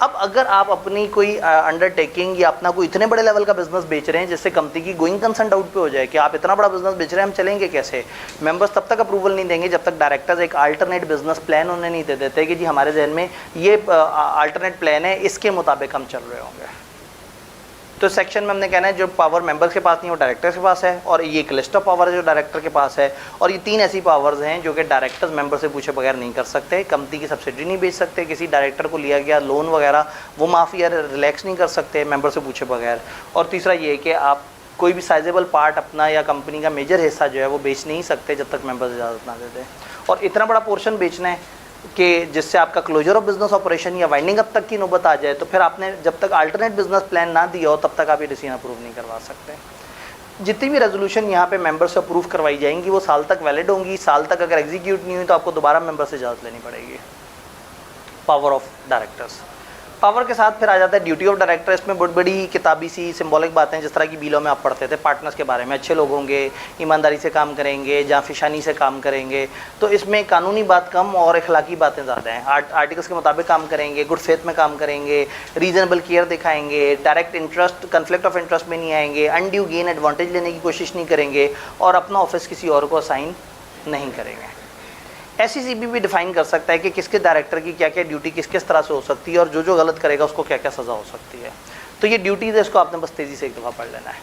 अब अगर आप अपनी कोई अंडरटेकिंग या अपना कोई इतने बड़े लेवल का बिजनेस बेच रहे हैं जिससे कंपनी की गोइंग कंसर्न डाउट पे हो जाए कि आप इतना बड़ा बिजनेस बेच रहे हैं, हम चलेंगे कैसे, मेंबर्स तब तक अप्रूवल नहीं देंगे जब तक डायरेक्टर्स एक अल्टरनेट बिजनेस प्लान उन्हें नहीं दे देते कि जी हमारे जहन में ये अल्टरनेट प्लान है, इसके मुताबिक हम चल रहे होंगे। तो सेक्शन में हमने कहना है जो पावर मेंबर्स के पास नहीं वो डायरेक्टर्स के पास है, और ये एक लिस्ट ऑफ पावर है जो डायरेक्टर के पास है, और ये 3 ऐसी पावर्स हैं जो कि डायरेक्टर्स मेंबर से पूछे बगैर नहीं कर सकते। कंपनी की सब्सिडी नहीं बेच सकते, किसी डायरेक्टर को लिया गया लोन वगैरह वो माफ़ या रिलैक्स नहीं कर सकते मेंबर से पूछे बगैर। और तीसरा ये कि आप कोई भी साइजेबल पार्ट अपना या कंपनी का मेजर हिस्सा जो है वो बेच नहीं सकते जब तक मेंबर्स इजाज़त ना दे दें। और इतना बड़ा पोर्शन बेचना है कि जिससे आपका क्लोजर ऑफ बिजनेस ऑपरेशन या वाइंडिंग अप तक की नौबत आ जाए, तो फिर आपने जब तक अल्टरनेट बिजनेस प्लान ना दिया हो तब तक आप ये डिसीजन अप्रूव नहीं करवा सकते। जितनी भी रेजोल्यूशन यहाँ पे मेंबर से अप्रूव करवाई जाएंगी वो साल तक वैलिड होंगी। साल तक अगर एग्जीक्यूट नहीं हुई तो आपको दोबारा मेंबर से इजाज़त लेनी पड़ेगी। पावर ऑफ डायरेक्टर्स, पावर के साथ फिर आ जाता है ड्यूटी ऑफ डायरेक्टर। इसमें बहुत बड़ी किताबी सी सिंबॉलिक बातें जिस तरह की बिलों में आप पढ़ते थे पार्टनर्स के बारे में, अच्छे लोग होंगे, ईमानदारी से काम करेंगे, जाफिशानी से काम करेंगे। तो इसमें कानूनी बात कम और अखलाकी बातें ज़्यादा हैं। आर्टिकल्स के मुताबिक काम करेंगे, गुड फेथ में काम करेंगे, रीजनेबल केयर दिखाएंगे, direct interest conflict of interest में नहीं आएंगे, अनड्यू गेन एडवांटेज लेने की कोशिश नहीं करेंगे और अपना ऑफिस किसी और को असाइन नहीं करेंगे। SECB भी डिफाइन कर सकता है कि किसके डायरेक्टर की क्या क्या ड्यूटी किस किस तरह से हो सकती है और जो गलत करेगा उसको क्या क्या सज़ा हो सकती है। तो ये ड्यूटीज है, इसको आपने बस तेज़ी से एक दफ़ा पढ़ लेना है।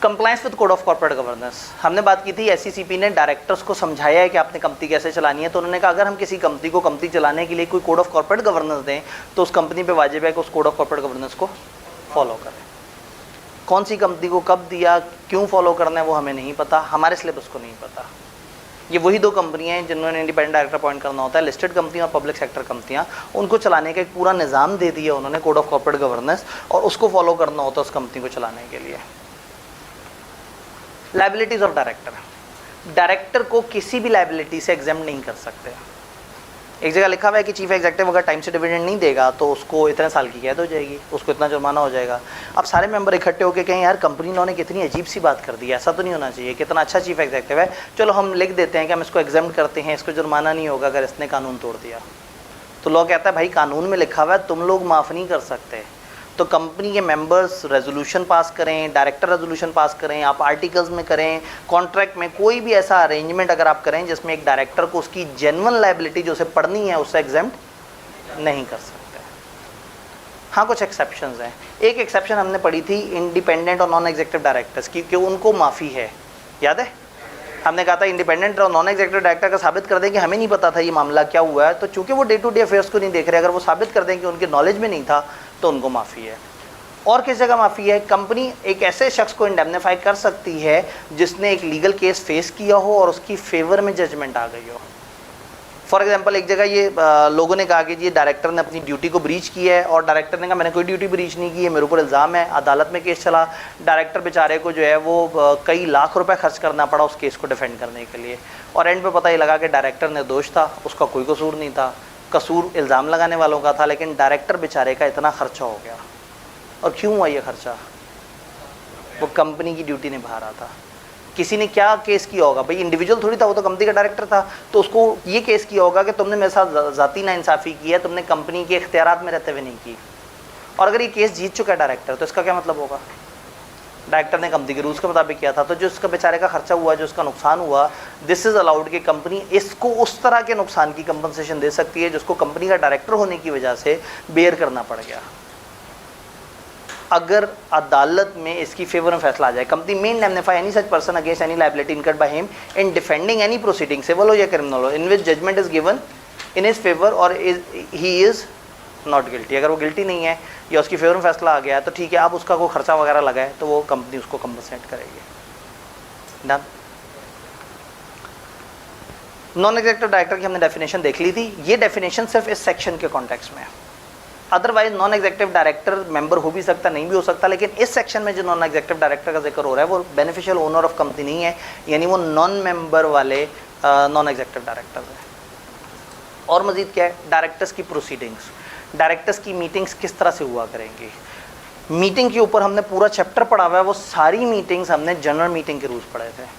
Compliance with code of corporate governance, हमने बात की थी SECB ने डायरेक्टर्स को समझाया है कि आपने कंपनी कैसे चलानी है। तो उन्होंने कहा अगर हम किसी कंपनी को कंपनी चलाने के लिए कोई कोड ऑफ कॉर्पोरेट गवर्नेंस दें तो उस कंपनी पर वाजिब है कि उस कोड ऑफ कॉर्पोरेट गवर्नेंस को फॉलो करें। कौन सी कंपनी को कब दिया, क्यों फॉलो करना है वो हमें नहीं पता, हमारे सिलेबस को नहीं पता। ये वही 2 कंपनियां हैं जिन्होंने इंडिपेंडेंट डायरेक्टर अपॉइंट करना होता है, लिस्टेड कंपनियां और पब्लिक सेक्टर कंपनियां। उनको चलाने का एक पूरा निज़ाम दे दिया उन्होंने कोड ऑफ कॉर्पोरेट गवर्नेंस, और उसको फॉलो करना होता है उस कंपनी को चलाने के लिए। लायबिलिटीज ऑफ डायरेक्टर, डायरेक्टर को किसी भी लायबिलिटी से एग्जेम्प्ट नहीं कर सकते। एक जगह लिखा हुआ है कि चीफ एग्जीक्यूटिव अगर टाइम से डिविडेंड नहीं देगा तो उसको इतने साल की कैद हो जाएगी, उसको इतना जुर्माना हो जाएगा। अब सारे मेंबर इकट्ठे होकर कहें यार कंपनी ने कितनी अजीब सी बात कर दी है, ऐसा तो नहीं होना चाहिए, कितना अच्छा चीफ एग्जीक्यूटिव है, चलो हम लिख देते हैं कि हम इसको एग्जेम्प्ट करते हैं, इसको जुर्माना नहीं होगा अगर इसने कानून तोड़ दिया। तो लोग कहता है भाई कानून में लिखा हुआ है, तुम लोग माफ़ नहीं कर सकते। तो कंपनी के मेंबर्स रेजोल्यूशन पास करें, डायरेक्टर रेजोल्यूशन पास करें, आप आर्टिकल्स में करें, कॉन्ट्रैक्ट में कोई भी ऐसा अरेंजमेंट अगर आप करें जिसमें एक डायरेक्टर को उसकी जेन्युइन लायबिलिटी जो उसे पढ़नी है उससे एग्जेम्प्ट नहीं कर सकते। हाँ, कुछ एक्सेप्शंस हैं। एक एक्सेप्शन हमने पढ़ी थी इंडिपेंडेंट और नॉन एग्जीक्यूटिव डायरेक्टर्स की, कि उनको माफ़ी है, याद है? हमने कहा था इंडिपेंडेंट और नॉन एग्जीक्यूटिव डायरेक्टर का साबित कर दें कि हमें नहीं पता था ये मामला क्या हुआ है, तो चूंकि वो डे टू डे अफेयर्स को नहीं देख रहे, अगर वो साबित कर दें कि उनके नॉलेज में नहीं था तो उनको माफ़ी है। और किस जगह माफ़ी है? कंपनी एक ऐसे शख्स को इंडेमनीफाई कर सकती है जिसने एक लीगल केस फेस किया हो और उसकी फेवर में जजमेंट आ गई हो। फॉर एग्जांपल एक जगह ये लोगों ने कहा कि ये डायरेक्टर ने अपनी ड्यूटी को ब्रीच किया है, और डायरेक्टर ने कहा मैंने कोई ड्यूटी ब्रीच नहीं की है, मेरे ऊपर इल्ज़ाम है। अदालत में केस चला, डायरेक्टर बेचारे को जो है वो कई लाख रुपए खर्च करना पड़ा उस केस को डिफेंड करने के लिए, और एंड पे पता ही लगा कि डायरेक्टर निर्दोष था, उसका कोई कसूर नहीं था, कसूर इल्ज़ाम लगाने वालों का था, लेकिन डायरेक्टर बेचारे का इतना खर्चा हो गया। और क्यों हुआ ये खर्चा? वो कंपनी की ड्यूटी निभा रहा था। किसी ने क्या केस किया होगा? भाई इंडिविजुअल थोड़ी था, वो तो कंपनी का डायरेक्टर था, तो उसको ये केस किया होगा कि तुमने मेरे साथ ज़ाती नाइंसाफ़ी की है, तुमने कंपनी के इख्तियारात में रहते हुए नहीं की। और अगर ये केस जीत चुका है डायरेक्टर, तो इसका क्या मतलब होगा? डायरेक्टर ने कंपनी के रूल्स के मुताबिक किया था, तो जो इसका बेचारे का खर्चा हुआ, जो इसका नुकसान हुआ, दिस इज़ अलाउड कि कंपनी इसको उस तरह के नुकसान की कंपनसेशन दे सकती है जिसको कंपनी का डायरेक्टर होने की वजह से बेयर करना पड़ गया। अगर अदालत में इसकी फेवर में फैसला आ जाए, कंपनी में indemnify any such person against any liability incurred by him in defending any proceeding, civil हो या क्रिमिनल हो, in which judgment is given in his favour और ही इज नॉट गिल्टी। अगर वो गिल्टी नहीं है या उसकी फेवर में फैसला आ गया है तो ठीक है, अब उसका कोई खर्चा वगैरह लगा है तो वो कंपनी उसको कंपनसेट करेगी। डन। नॉन एग्जीक्यूटिव डायरेक्टर की हमने डेफिनेशन देख ली थी। ये डेफिनेशन सिर्फ इस सेक्शन के कॉन्टेक्स्ट में है, otherwise non executive director member हो भी सकता, नहीं भी हो सकता, लेकिन इस सेक्शन में जो नॉन एग्जीक्यूटिव डायरेक्टर का जिक्र हो रहा है वो बेनिफिशियल ओनर ऑफ कंपनी नहीं है, यानी वो नॉन मेंबर वाले नॉन एग्जीक्यूटिव डायरेक्टर्स हैं। और मजीद क्या है, डायरेक्टर्स की प्रोसीडिंग्स, डायरेक्टर्स की मीटिंग्स किस तरह से हुआ करेंगी। मीटिंग के ऊपर हमने पूरा चैप्टर पढ़ा हुआ है, वो सारी मीटिंग्स हमने जनरल मीटिंग के रूल्स पढ़े थे।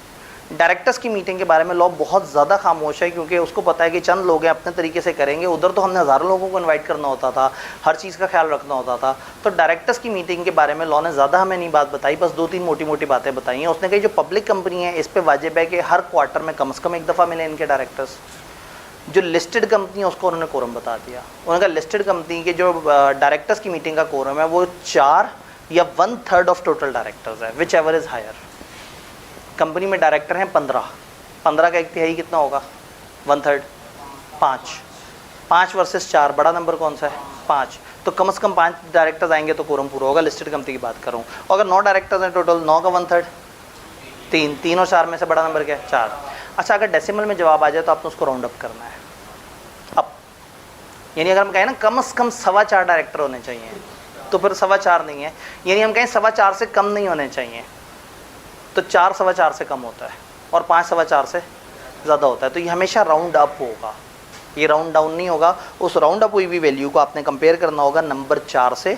डायरेक्टर्स की मीटिंग के बारे में लॉ बहुत ज़्यादा खामोश है, क्योंकि उसको पता है कि चंद लोग हैं अपने तरीके से करेंगे, उधर तो हमने हज़ारों लोगों को इनवाइट करना होता था, हर चीज़ का ख्याल रखना होता था। तो डायरेक्टर्स की मीटिंग के बारे में लॉ ने ज़्यादा हमें नहीं बात बताई, बस 2-3 मोटी मोटी बातें बताई हैं। उसने कही जो पब्लिक कंपनी है इस पर वाजिब है कि हर क्वार्टर में कम से कम एक दफ़ा मिले इनके डायरेक्टर्स। जो लिस्टेड कंपनी है उसको उन्होंने कोरम बता दिया। उन्होंने कहा लिस्टेड कंपनी के जो डायरेक्टर्स की मीटिंग का कोरम है वो 4 या 1/3 ऑफ टोटल डायरेक्टर्स है, whichever is higher. Company में डायरेक्टर हैं 15 का 1/3 कितना होगा, 1/3, 5 वर्सेस 4, बड़ा नंबर कौन सा है, 5। तो कम से कम 5 डायरेक्टर्स आएंगे तो कोरम पूरा होगा। लिस्टेड कंपनी की बात करूँ, अगर 9 डायरेक्टर्स हैं टोटल, 9 का 1/3, 3 और 4 में से बड़ा नंबर क्या है, 4। अच्छा, अगर डेसिमल में जवाब आ जाए तो आपने उसको राउंड अप करना है। अब यानी अगर हम कहें ना कम से कम 4.25 डायरेक्टर होने चाहिए, तो फिर 4.25 नहीं है, यानी हम कहें 4.25 से कम नहीं होने चाहिए, तो 4 4.25 से कम होता है और 5 4.25 से ज़्यादा होता है। तो ये हमेशा राउंड अप होगा, ये राउंड डाउन नहीं होगा। उस राउंड अप हुई हुई वैल्यू को आपने कंपेयर करना होगा नंबर 4 से।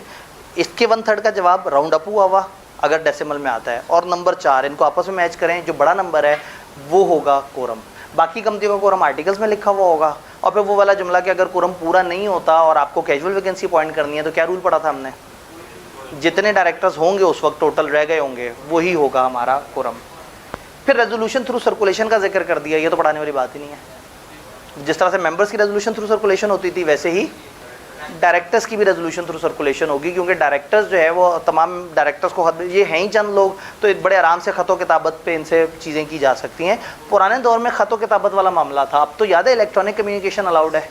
इसके 1/3 का जवाब राउंड अप हुआ अगर डेसिमल में आता है, और नंबर 4 इनको आपस में मैच करें, जो बड़ा नंबर है वो होगा कोरम। बाकी कंपनियों का कोरम आर्टिकल्स में लिखा हुआ होगा। और फिर वो वाला जुमला कि अगर कोरम पूरा नहीं होता और आपको कैजुअल वैकेंसी पॉइंट करनी है तो क्या रूल पढ़ा था हमने, जितने डायरेक्टर्स होंगे उस वक्त टोटल रह गए होंगे वही होगा हमारा कोरम। फिर रेजोल्यूशन थ्रू सर्कुलेशन का जिक्र कर दिया, ये तो पढ़ाने वाली बात ही नहीं है। जिस तरह से मेंबर्स की रेजोल्यूशन थ्रू सर्कुलेशन होती थी वैसे ही डायरेक्टर्स की भी रेजोल्यूशन थ्रू सर्कुलेशन होगी, क्योंकि डायरेक्टर्स जो है वो तमाम डायरेक्टर्स को ये हैं ही चंद लोग, तो बड़े आराम से ख़तों किताबत पे इनसे चीज़ें की जा सकती हैं। पुराने दौर में ख़तों किताबत वाला मामला था, अब तो याद है इलेक्ट्रॉनिक कम्युनिकेशन अलाउड है।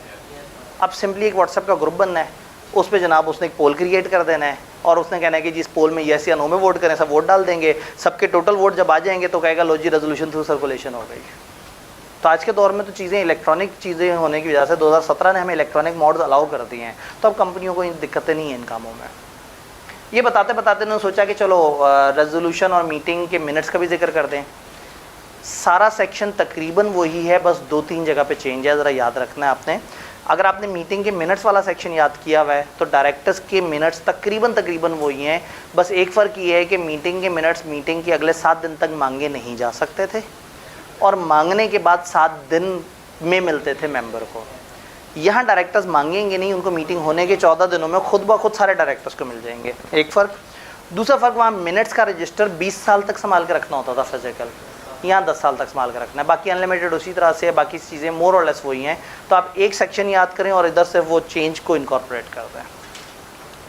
अब सिंपली एक व्हाट्सएप का ग्रुप बनना है, उस पर जनाब उसने एक पोल क्रिएट कर देना है और उसने कहना है कि जिस पोल में येस या नो में वोट करें, सब वोट डाल देंगे, सबके टोटल वोट जब आ जाएंगे तो कहेगा लो जी रेजोल्यूशन थ्रू सर्कुलेशन हो गई। तो आज के दौर में तो चीज़ें इलेक्ट्रॉनिक चीज़ें होने की वजह से 2017 ने हमें इलेक्ट्रॉनिक मोड्स अलाउ कर दिए हैं, तो अब कंपनियों को इन दिक्कतें नहीं हैं इन कामों में। ये बताते बताते उन्होंने सोचा कि चलो रेजोल्यूशन और मीटिंग के मिनट्स का भी जिक्र कर दें। सारा सेक्शन तकरीबन वही है, बस 2-3 जगह पे चेंज है, ज़रा याद रखना है आपने। अगर आपने मीटिंग के मिनट्स वाला सेक्शन याद किया हुआ है तो डायरेक्टर्स के मिनट्स तकरीबन वही हैं, बस एक फ़र्क ये है कि मीटिंग के मिनट्स मीटिंग के अगले 7 दिन तक मांगे नहीं जा सकते थे और मांगने के बाद 7 दिन में मिलते थे मेंबर को। यहाँ डायरेक्टर्स मांगेंगे नहीं, उनको मीटिंग होने के 14 दिनों में खुद ब खुद सारे डायरेक्टर्स को मिल जाएंगे, एक फ़र्क। दूसरा फ़र्क, वहाँ मिनट्स का रजिस्टर 20 साल तक संभाल के रखना होता था फिजिकल, यहाँ 10 साल तक संभाल के रखना है। बाकी अनलिमिटेड उसी तरह से है, बाकी चीज़ें मोर और लेस वही हैं। तो आप एक सेक्शन याद करें और इधर से वो चेंज को इनकॉर्पोरेट कर दें।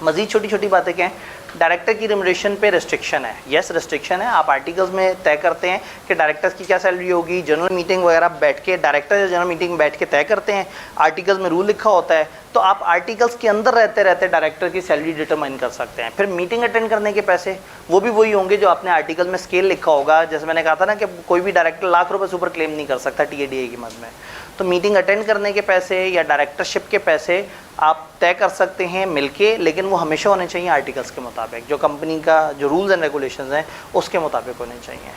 मज़ीद छोटी छोटी बातें क्या हैं, डायरेक्टर की रिम्यूनरेशन पे रिस्ट्रिक्शन है, यस रिस्ट्रिक्शन है। आप आर्टिकल्स में तय करते हैं कि डायरेक्टर्स की क्या सैलरी होगी, जनरल मीटिंग वगैरह बैठ के डायरेक्टर या जनरल मीटिंग बैठ के तय करते हैं, आर्टिकल्स में रूल लिखा होता है, तो आप आर्टिकल्स के अंदर रहते रहते डायरेक्टर की सैलरी डिटरमाइन कर सकते हैं। फिर मीटिंग अटेंड करने के पैसे वो भी वही होंगे जो आपने आर्टिकल में स्केल लिखा होगा। जैसे मैंने कहा था ना कि कोई भी डायरेक्टर लाख रुपये से ऊपर क्लेम नहीं कर सकता TADA की मद में, तो मीटिंग अटेंड करने के पैसे या डायरेक्टरशिप के पैसे आप तय कर सकते हैं मिलके, लेकिन वो हमेशा होने चाहिए आर्टिकल्स के मुताबिक, जो कंपनी का जो रूल्स एंड रेगुलेशंस हैं उसके मुताबिक होने चाहिए।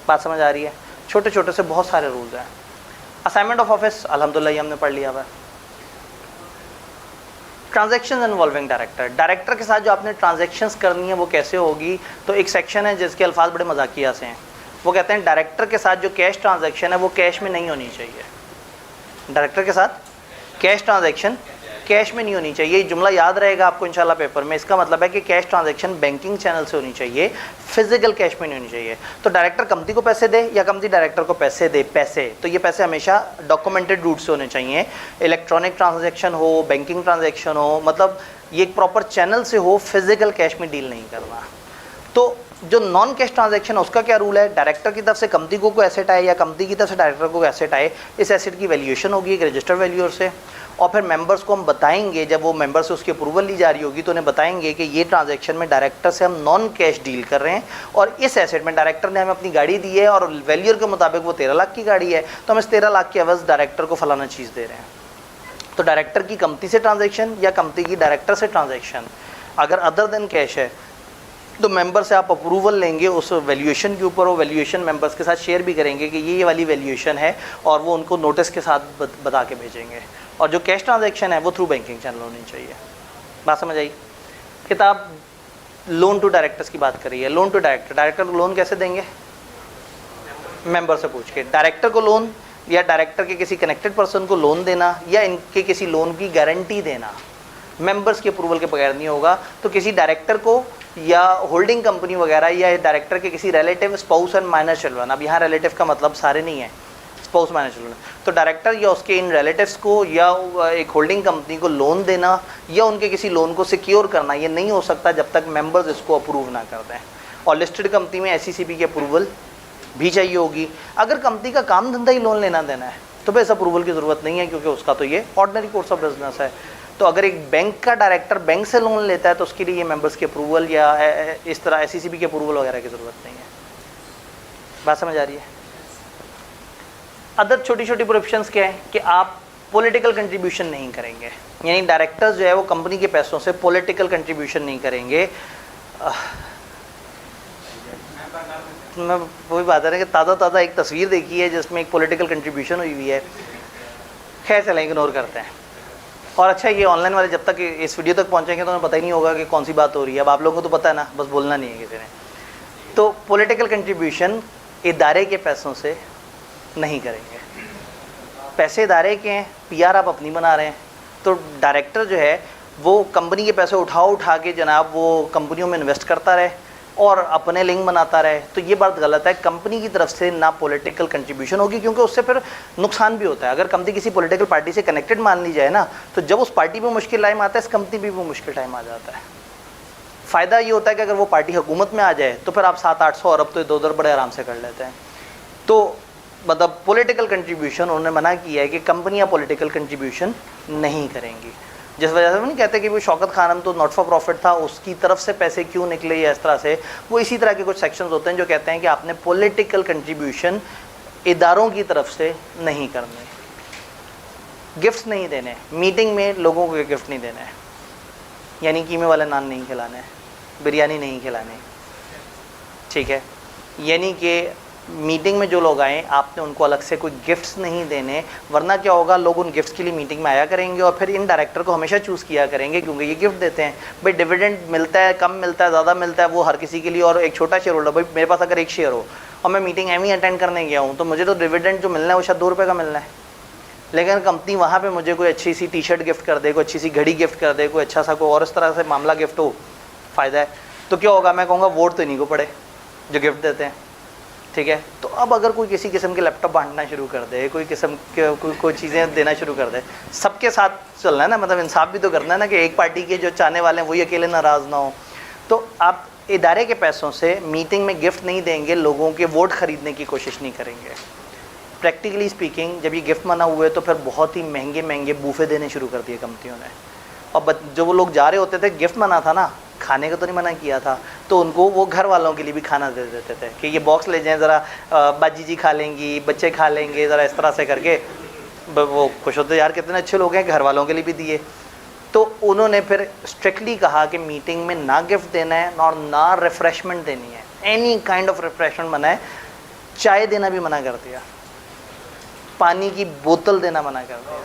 बात समझ आ रही है? छोटे छोटे से बहुत सारे रूल्स हैं। असाइनमेंट ऑफ ऑफिस अल्हम्दुलिल्लाह हमने पढ़ लिया हुआ है। ट्रांजैक्शंस इन्वॉल्विंग डायरेक्टर, डायरेक्टर के साथ जो आपने ट्रांजैक्शंस करनी है वो कैसे होगी, तो एक सेक्शन है जिसके अल्फाज बड़े मजाकिया से हैं। वो कहते हैं डायरेक्टर के साथ जो कैश ट्रांजैक्शन है वो कैश में नहीं होनी चाहिए। डायरेक्टर के साथ कैश ट्रांजैक्शन कैश में नहीं होनी चाहिए। ये जुमला याद रहेगा आपको इंशाल्लाह पेपर में। इसका मतलब है कि कैश ट्रांजैक्शन बैंकिंग चैनल से होनी चाहिए, फिजिकल कैश में नहीं होनी चाहिए। तो डायरेक्टर कंपनी को पैसे दे या कंपनी डायरेक्टर को पैसे दे, पैसे तो ये पैसे हमेशा डॉक्यूमेंटेड रूट से होने चाहिए। इलेक्ट्रॉनिक ट्रांजैक्शन हो, बैंकिंग ट्रांजैक्शन हो, मतलब ये एक प्रॉपर चैनल से हो, फिजिकल कैश में डील नहीं करना। तो जो नॉन कैश ट्रांजैक्शन है उसका क्या रूल है, डायरेक्टर की तरफ से कंपनी को कोई एसेट आए या कंपनी की तरफ से डायरेक्टर को एसेट आए, इस एसेट की वैल्यूएशन होगी एक रजिस्टर्ड वैल्यूअर से, और फिर मेंबर्स को हम बताएंगे, जब वो मेंबर से उसकी अप्रूवल ली जा रही होगी तो उन्हें बताएंगे कि ये ट्रांजैक्शन में डायरेक्टर से हम नॉन कैश डील कर रहे हैं और इस एसेट में डायरेक्टर ने हमें अपनी गाड़ी दी है और वैल्यूअर के मुताबिक वो 13 लाख की गाड़ी है, तो हम इस 13 लाख की एवज डायरेक्टर को फलाना चीज़ दे रहे हैं। तो डायरेक्टर की कंपनी से ट्रांजैक्शन या कंपनी की डायरेक्टर से ट्रांजैक्शन अगर अदर देन कैश है तो मेंबर से आप अप्रूवल लेंगे उस वैल्यूएशन के ऊपर, वो वैल्यूएशन मेंबर्स के साथ शेयर भी करेंगे कि ये वाली वैल्यूएशन है और वो उनको नोटिस के साथ बता के भेजेंगे। और जो कैश ट्रांजैक्शन है वो थ्रू बैंकिंग चैनल होनी चाहिए। बात समझ आई? किताब लोन टू डायरेक्टर्स की बात कर रही है। लोन टू डायरेक्टर, डायरेक्टर को लोन कैसे देंगे? मेंबर से पूछ के। डायरेक्टर को लोन या डायरेक्टर के किसी कनेक्टेड पर्सन को लोन देना या इनके किसी लोन की गारंटी देना मेंबर्स के अप्रूवल के बगैर नहीं होगा। तो किसी डायरेक्टर को या होल्डिंग कंपनी वगैरह या डायरेक्टर के किसी relative, spouse and minor children, अब यहाँ रिलेटिव का मतलब सारे नहीं है, स्पाउस माइनर चिल्ड्रन, तो डायरेक्टर या उसके इन रिलेटिव्स को या एक होल्डिंग कंपनी को लोन देना या उनके किसी लोन को सिक्योर करना, ये नहीं हो सकता जब तक मेंबर्स इसको अप्रूव ना कर दें। और लिस्टेड कंपनी में SECB की अप्रूवल भी चाहिए होगी। अगर कंपनी का काम धंधा ही लोन लेना देना है तो बस अप्रूवल की ज़रूरत नहीं है, क्योंकि उसका तो ये ऑर्डिनरी कोर्स ऑफ बिजनेस है। तो अगर एक बैंक का डायरेक्टर बैंक से लोन लेता है तो उसके लिए ये मेंबर्स की अप्रूवल या इस तरह SECB की अप्रूवल वगैरह की ज़रूरत नहीं है। बात समझ आ रही है? अदर छोटी छोटी प्रोविजंस क्या है कि आप पॉलिटिकल कंट्रीब्यूशन नहीं करेंगे, यानी डायरेक्टर्स जो है वो कंपनी के पैसों से पॉलिटिकल कंट्रीब्यूशन नहीं करेंगे। मैं वही बात है कि ताज़ा एक तस्वीर देखी है जिसमें एक पॉलिटिकल कंट्रीब्यूशन हुई है। खैर चलें, इग्नोर करते हैं। और अच्छा, ये ऑनलाइन वाले जब तक इस वीडियो तक पहुंचेंगे तो उन्हें पता ही नहीं होगा कि कौन सी बात हो रही है। अब आप लोगों को तो पता है ना, बस बोलना नहीं है किसी ने। तो पॉलिटिकल कंट्रीब्यूशन इदारे के पैसों से नहीं करेंगे। पैसे इदारे के हैं, PR आप अपनी बना रहे हैं, तो डायरेक्टर जो है वो कंपनी के पैसे उठा के जनाब वो कंपनियों में इन्वेस्ट करता रहे और अपने लिंक बनाता रहे, तो ये बात गलत है। कंपनी की तरफ से ना पॉलिटिकल कंट्रीब्यूशन होगी, क्योंकि उससे फिर नुकसान भी होता है। अगर कंपनी किसी पॉलिटिकल पार्टी से कनेक्टेड मान ली जाए ना, तो जब उस पार्टी में मुश्किल टाइम आता है, इस कंपनी भी वो मुश्किल टाइम आ जाता है। फ़ायदा ये होता है कि अगर वो पार्टी हुकूमत में आ जाए तो फिर आप 700-800 अरब तो इधर उधर बड़े आराम से कर लेते हैं। तो मतलब पॉलिटिकल कंट्रीब्यूशन उन्होंने मना किया है कि कंपनियाँ पॉलिटिकल कंट्रीब्यूशन नहीं करेंगी। जिस वजह से वो नहीं कहते कि वो शौकत खानम तो नॉट फॉर प्रॉफिट था, उसकी तरफ से पैसे क्यों निकले या इस तरह से, वो इसी तरह के कुछ सेक्शंस होते हैं जो कहते हैं कि आपने पॉलिटिकल कंट्रीब्यूशन इदारों की तरफ से नहीं करने। गिफ्ट्स नहीं देने, मीटिंग में लोगों को गिफ्ट नहीं देने, यानी कीमे वाले नान नहीं खिलाने, बिरयानी नहीं खिलानी, ठीक है। यानी कि मीटिंग में जो लोग आए आपने उनको अलग से कोई गिफ्ट्स नहीं देने, वरना क्या होगा, लोग उन गिफ्ट्स के लिए मीटिंग में आया करेंगे और फिर इन डायरेक्टर को हमेशा चूज़ किया करेंगे क्योंकि ये गिफ्ट देते हैं। भाई डिविडेंड मिलता है, कम मिलता है, ज़्यादा मिलता है, वो हर किसी के लिए। और एक छोटा शेयर होल्डर, भाई मेरे पास अगर एक शेयर हो और मैं मीटिंग एम ही अटेंड करने गया हूँ तो मुझे तो डिविडेंड जो मिलना है वो शायद 2 रुपये का मिलना है, लेकिन कंपनी वहाँ पर मुझे कोई अच्छी सी टी-शर्ट गिफ्ट कर दे, कोई अच्छी सी घड़ी गिफ्ट कर दे, कोई अच्छा सा कोई और इस तरह से मामला गिफ्ट हो, फ़ायदा है। तो क्या होगा, मैं कहूँगा वोट तो इन्हीं को पड़े जो गिफ्ट देते हैं, ठीक है। तो अब अगर कोई किसी किस्म के लैपटॉप बांटना शुरू कर दे, कोई किस्म के कोई चीज़ें देना शुरू कर दे, सबके साथ चलना है ना, मतलब इंसाफ भी तो करना है ना कि एक पार्टी के जो चाहने वाले हैं वही अकेले नाराज़ ना हो। तो आप इदारे के पैसों से मीटिंग में गिफ्ट नहीं देंगे, लोगों के वोट ख़रीदने की कोशिश नहीं करेंगे। प्रैक्टिकली स्पीकिंग जब ये गिफ्ट मना हुए तो फिर बहुत ही महंगे महंगे बूफे देने शुरू कर दिए कंपनियों ने। और जो वो लोग जा रहे होते थे, गिफ्ट मना था ना, खाने का तो नहीं मना किया था, तो उनको वो घर वालों के लिए भी खाना दे देते थे कि ये बॉक्स ले जाएं, ज़रा बाजी जी खा लेंगी, बच्चे खा लेंगे, ज़रा इस तरह से करके वो खुश होते, यार कितने अच्छे लोग हैं, घर वालों के लिए भी दिए। तो उन्होंने फिर स्ट्रिक्टली कहा कि मीटिंग में ना गिफ्ट देना है और ना रिफ़्रेशमेंट देनी है, एनी काइंड ऑफ रिफ़्रेशमेंट मना है। चाय देना भी मना कर दिया, पानी की बोतल देना मना कर दिया।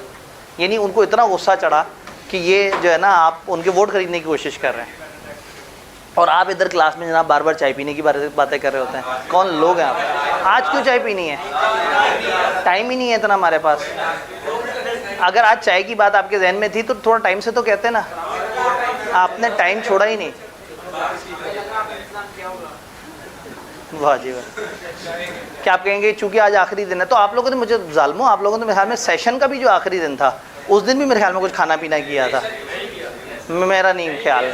यानी उनको इतना गुस्सा चढ़ा कि ये जो है ना, आप उनके वोट खरीदने की कोशिश कर रहे हैं और आप इधर क्लास में जनाब बार बार चाय पीने की बातें कर रहे होते हैं। कौन लोग हैं आप? आज क्यों चाय पीनी है? टाइम ही नहीं है इतना हमारे पास। अगर आज चाय की बात आपके जहन में थी तो थोड़ा टाइम से तो कहते ना, आपने टाइम छोड़ा ही नहीं। वाह जी वाह। क्या आप कहेंगे चूंकि आज आखिरी दिन है तो आप लोगों ने, मुझे जालमो, आप लोगों ने मेरे ख्याल में सेशन का भी जो आखिरी दिन था उस दिन भी मेरे ख्याल में कुछ खाना पीना किया था। मेरा नहीं ख्याल,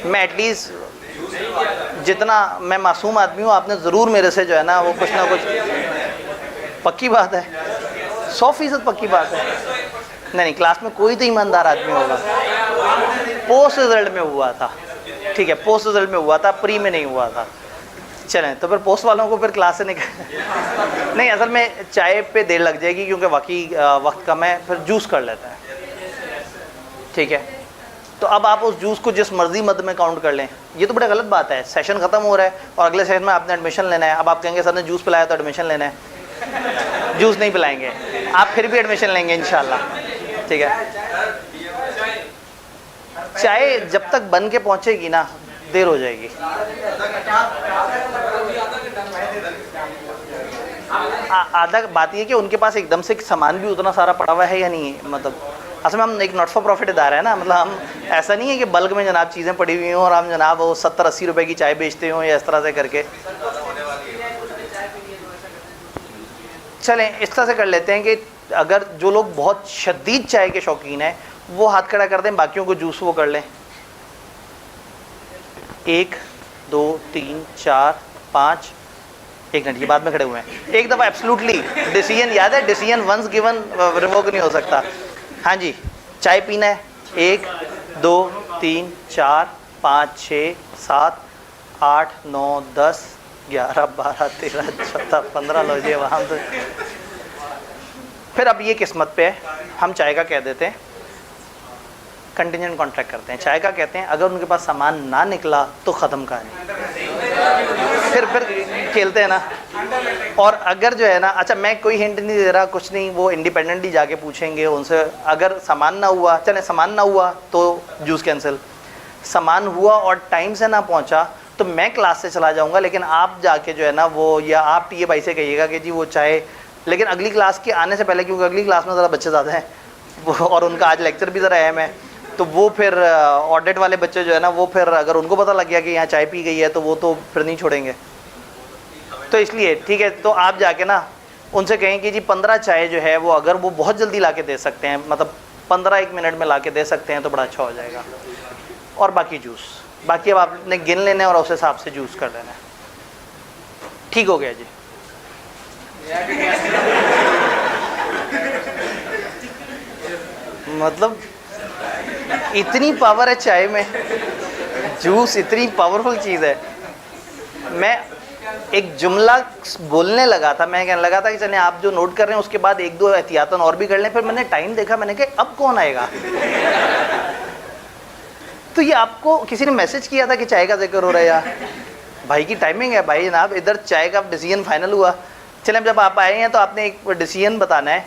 मैं एटलीस्ट जितना मैं मासूम आदमी हूँ, आपने ज़रूर मेरे से जो है ना वो कुछ ना कुछ, पक्की बात है, 100% पक्की बात है। नहीं, क्लास में कोई तो ईमानदार आदमी होगा। पोस्ट रिजल्ट में हुआ था, ठीक है, पोस्ट रिजल्ट में हुआ था, प्री में नहीं हुआ था। चलें, तो फिर पोस्ट वालों को फिर क्लास से निकल नहीं, असल में चाय पे देर लग जाएगी क्योंकि वाकई वक्त कम है, फिर जूस कर लेते हैं, ठीक है। तो अब आप उस जूस को जिस मर्जी मद में काउंट कर लें। ये तो बड़ी गलत बात है, सेशन ख़त्म हो रहा है और अगले सेशन में आपने एडमिशन लेना है। अब आप कहेंगे सर ने जूस पिलाया तो एडमिशन लेना है, जूस नहीं पिलाएंगे, आप फिर भी एडमिशन लेंगे इंशाल्लाह, ठीक है। चाय जब तक बन के पहुंचेगी ना, देर हो जाएगी। आधा बात ये कि उनके पास एकदम से सामान भी उतना सारा पड़ा हुआ है या नहीं है, मतलब असल में हम एक नॉट फॉर प्रॉफिट इदारा है ना, मतलब हम ऐसा नहीं है कि बल्क में जनाब चीज़ें पड़ी हुई हों और हम जनाब वो 70-80 रुपए की चाय बेचते हों या इस तरह से करके। चलें, इस तरह से कर लेते हैं कि अगर जो लोग बहुत शदीद चाय के शौकीन हैं वो हाथ खड़ा कर दें, बाकियों को जूस वो कर लें। 1 2 3 4 5, 1 मिनट, ये बाद में खड़े हुए हैं। एक दफ़ा एब्सोल्युटली डिसीजन याद है, डिसीजन वंस गिवन रिवोक नहीं हो सकता। हाँ जी, चाय पीना है। 1 2 3 4 5 6 7 8 9 10 11 12 13 14 15 लो जी वहाँ तो। फिर अब ये किस्मत पे है, हम चाय का कह देते हैं, कंटिजेंट कॉन्ट्रैक्ट करते हैं। चाय का कहते हैं अगर उनके पास सामान ना निकला तो ख़त्म कहानी, फिर खेलते हैं ना। और अगर जो है ना, अच्छा मैं कोई हिंट नहीं दे रहा, कुछ नहीं, वो इंडिपेंडेंटली जाके पूछेंगे उनसे। अगर सामान ना हुआ, चले सामान ना हुआ तो जूस कैंसिल, सामान हुआ और टाइम से ना पहुंचा तो मैं क्लास से चला जाऊंगा, लेकिन आप जाके जो है ना वो, या आप टीए भाई से कहिएगा कि जी वो चाय, लेकिन अगली क्लास के आने से पहले, क्योंकि अगली क्लास में ज़रा बच्चे ज़्यादा हैं वो, और उनका आज लेक्चर भी ज़रा अहम है, तो वो फिर ऑडिट वाले बच्चे जो है ना वो फिर अगर उनको पता लग गया कि यहाँ चाय पी गई है तो वो तो फिर नहीं छोड़ेंगे। तो इसलिए ठीक है, तो आप जाके ना उनसे कहें कि जी 15 चाय जो है वो अगर वो बहुत जल्दी ला के दे सकते हैं, मतलब 15-1 मिनट में ला के दे सकते हैं तो बड़ा अच्छा हो जाएगा। और बाकी जूस, बाकी अब आपने गिन लेना है और उस हिसाब से जूस कर लेना है। ठीक हो गया जी। मतलब इतनी पावर है चाय में, जूस इतनी पावरफुल चीज़ है। मैं एक जुमला बोलने लगा था, मैं कहने लगा था कि चलें आप जो नोट कर रहे हैं उसके बाद 1-2 एहतियातन और भी कर लें। फिर मैंने टाइम देखा, मैंने कहा अब कौन आएगा। तो ये आपको किसी ने मैसेज किया था कि चाय का जिक्र हो रहा है यार, भाई की टाइमिंग है भाई जनाब, इधर चाय का डिसीजन फाइनल हुआ। चलें जब आप आए हैं तो आपने एक डिसीजन बताना है।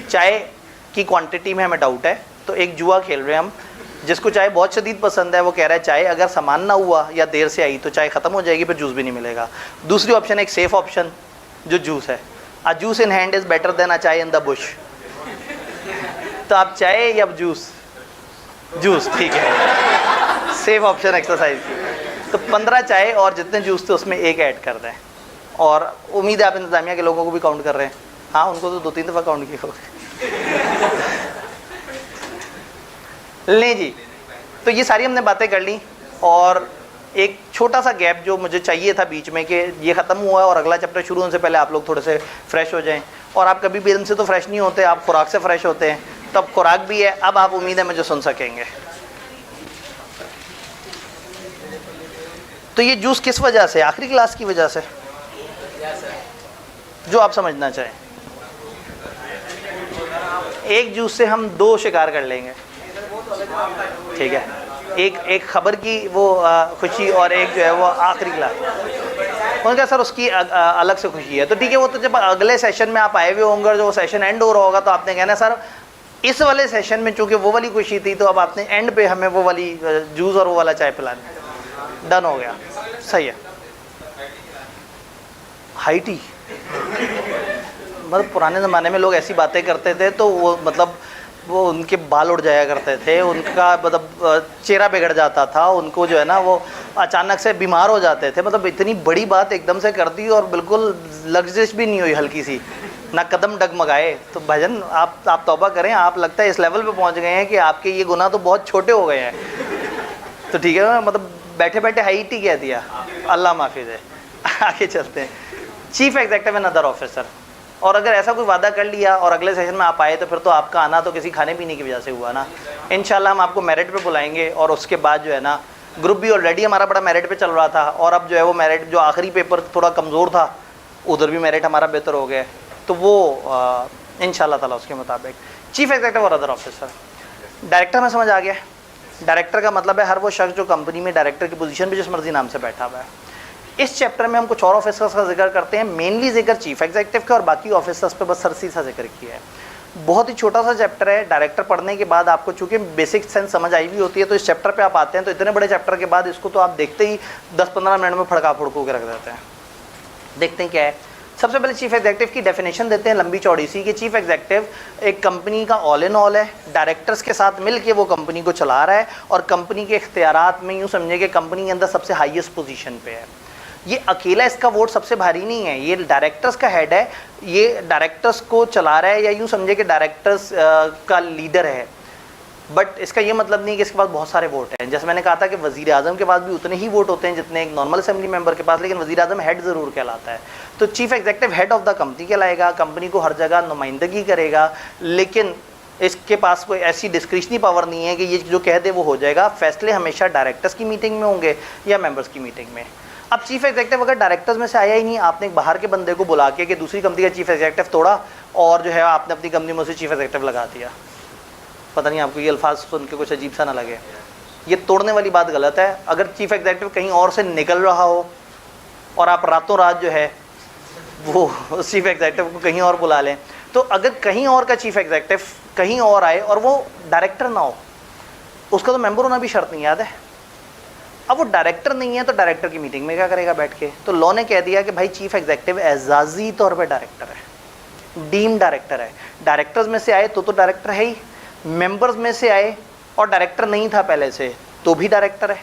चाय की क्वांटिटी में हमें डाउट है, तो एक जुआ खेल रहे हैं हम। जिसको चाय बहुत शदीद पसंद है वो कह रहा है चाय अगर सामान ना हुआ या देर से आई तो चाय ख़त्म हो जाएगी, फिर जूस भी नहीं मिलेगा। दूसरी ऑप्शन है एक सेफ ऑप्शन जो जूस है, a juice in hand is better than a chai in the Bush. तो आप चाय या जूस? जूस, ठीक है, सेफ ऑप्शन एक्सरसाइज। तो 15 चाय और जितने जूस थे उसमें एक ऐड कर दें। और उम्मीद है आप इंतज़ामिया के लोगों को भी काउंट कर रहे हैं। हाँ, उनको तो 2-3 दफ़ा काउंट किया होगा। लें जी, तो ये सारी हमने बातें कर ली और एक छोटा सा गैप जो मुझे चाहिए था बीच में कि ये ख़त्म हुआ है और अगला चैप्टर शुरू होने से पहले आप लोग थोड़े से फ्रेश हो जाएं। और आप कभी भी इल्म से तो फ्रेश नहीं होते, आप खुराक से फ्रेश होते हैं, तो अब खुराक भी है। अब आप उम्मीद है मुझे सुन सकेंगे। तो ये जूस किस वजह से? आखिरी क्लास की वजह से, जो आप समझना चाहें। एक जूस से हम 2 शिकार कर लेंगे, ठीक है। एक खबर की वो खुशी और एक जो है वो आखिरी क्लास। उनका सर उसकी अलग से खुशी है, तो ठीक है। वो तो जब अगले सेशन में आप आए हुए होंगे, जो सेशन एंड हो रहा होगा, तो आपने कहना सर इस वाले सेशन में चूंकि वो वाली खुशी थी तो अब आपने एंड पे हमें वो वाली जूस और वो वाला चाय पिलानी। डन हो गया, सही है। हाई टी, मतलब पुराने ज़माने में लोग ऐसी बातें करते थे तो वो मतलब वो उनके बाल उड़ जाया करते थे, उनका मतलब चेहरा बिगड़ जाता था, उनको जो है ना वो अचानक से बीमार हो जाते थे। मतलब इतनी बड़ी बात एकदम से कर दी और बिल्कुल लग्जिश भी नहीं हुई हल्की सी, ना कदम डगमगाए। तो भजन आप तौबा करें, आप लगता है इस लेवल पे पहुंच गए हैं कि आपके ये गुनाह तो बहुत छोटे हो गए हैं। तो ठीक है ना, मतलब बैठे बैठे हाइट ही कह दिया, अल्लाह माफिज है। आगे चलते हैं, chief executive and other officer. और अगर ऐसा कोई वादा कर लिया और अगले सेशन में आप आए तो फिर तो आपका आना तो किसी खाने पीने की वजह से हुआ ना। इंशाल्लाह हम आपको मेरिट पे बुलाएंगे और उसके बाद जो है ना, ग्रुप भी ऑलरेडी हमारा बड़ा मेरिट पे चल रहा था और अब जो है वो मेरिट जो आखिरी पेपर थोड़ा कमज़ोर था उधर भी मेरिट हमारा बेहतर हो गया। तो वो इंशाल्लाह ताला उसके मुताबिक चीफ एग्जीक्यूटिव और अदर ऑफिसर। डायरेक्टर में समझ आ गया। डायरेक्टर का मतलब है हर वो शख्स जो कंपनी में डायरेक्टर की पोजीशन पे जिस मर्जी नाम से बैठा हुआ है। इस चैप्टर में हम कुछ और ऑफिसर्स का जिक्र करते हैं, मेनली जिक्र चीफ एग्जीक्यूटिव का और बाकी ऑफिसर्स पे बस सरसी सा जिक्र किया है। बहुत ही छोटा सा चैप्टर है। डायरेक्टर पढ़ने के बाद आपको चूंकि बेसिक सेंस समझ आई हुई होती है तो इस चैप्टर पे आप आते हैं तो इतने बड़े चैप्टर के बाद इसको तो आप देखते ही 10-15 मिनट में फड़का फुड़कू के रख देते हैं। देखते हैं क्या है। सबसे पहले चीफ एग्जीक्यूटिव की डेफिनेशन देते हैं लंबी चौड़ी सी कि चीफ एग्जीक्यूटिव एक कंपनी का ऑल इन ऑल है, डायरेक्टर्स के साथ मिलके वो कंपनी को चला रहा है और कंपनी के इख्तियारात में यूँ समझिए कि कंपनी के अंदर सबसे हाईएस्ट पोजीशन पे है। ये अकेला इसका वोट सबसे भारी नहीं है, ये डायरेक्टर्स का हेड है, ये डायरेक्टर्स को चला रहा है या यूँ समझे कि डायरेक्टर्स का लीडर है। बट इसका ये मतलब नहीं कि इसके पास बहुत सारे वोट हैं। जैसे मैंने कहा था कि वज़ीर आज़म के पास भी उतने ही वोट होते हैं जितने एक नॉर्मल असेंबली मेंबर के पास, लेकिन वज़ीर आज़म हेड ज़रूर कहलाता है। तो chief executive head of the company कहलाएगा, कंपनी को हर जगह नुमाइंदगी करेगा, लेकिन इसके पास कोई ऐसी डिस्क्रिशनरी पावर नहीं है कि ये जो कह दे वो हो जाएगा। फैसले हमेशा डायरेक्टर्स की मीटिंग में होंगे या मेंबर्स की मीटिंग में। अब चीफ एग्जीक्यूटिव अगर डायरेक्टर्स में से आया ही नहीं, आपने एक बाहर के बंदे को बुला के कि दूसरी कंपनी का चीफ एग्जीक्यूटिव तोड़ा और जो है आपने अपनी कंपनी में उसे चीफ एग्जीक्यूटिव लगा दिया। पता नहीं आपको ये अल्फाज सुन के कुछ अजीब सा ना लगे, ये तोड़ने वाली बात गलत है। अगर चीफ एग्जीक्यूटिव कहीं और से निकल रहा हो और आप रातों रात जो है वो उस चीफ एग्जीक्यूटिव को कहीं और बुला लें, तो अगर कहीं और का चीफ एग्जीक्यूटिव कहीं और आए और वो डायरेक्टर ना हो, उसका तो मेंबर होना भी शर्त नहीं, याद है। अब वो डायरेक्टर नहीं है तो डायरेक्टर की मीटिंग में क्या करेगा बैठ के? तो लॉ ने कह दिया कि भाई चीफ एग्जीक्यूटिव एजाजी तौर पे डायरेक्टर है, डीम डायरेक्टर है। डायरेक्टर्स में से आए तो डायरेक्टर है ही, मेंबर्स में से आए और डायरेक्टर नहीं था पहले से तो भी डायरेक्टर है,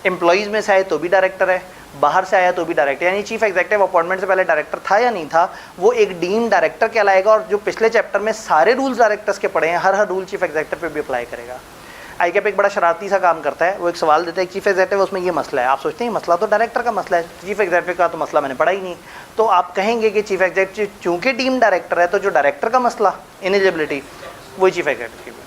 एम्प्लॉइज़ में से आए तो भी डायरेक्टर है, बाहर से आया तो भी डायरेक्टर। यानी चीफ एग्जीक्यूटिव अपॉइंटमेंट से पहले डायरेक्टर था या नहीं था, वो एक डीम डायरेक्टर कहलाएगा। और जो पिछले चैप्टर में सारे रूल्स डायरेक्टर्स के पढ़े हैं, हर रूल चीफ एग्जीक्यूटिव पे भी अप्लाई करेगा। आईकैप एक बड़ा शरारती सा काम करता है, वो एक सवाल देता है चीफ एग्जीक्यूटिव उसमें ये मसला है। आप सोचते हैं मसला तो डायरेक्टर का मसला है, चीफ एग्जीक्यूटिव का तो मसला मैंने पढ़ा ही नहीं। तो आप कहेंगे कि चीफ एग्जीक्यूटिव चूंकि टीम डायरेक्टर है तो जो डायरेक्टर का मसला इलिजिबिलिटी वही चीफ एग्जीक्यूटिव की।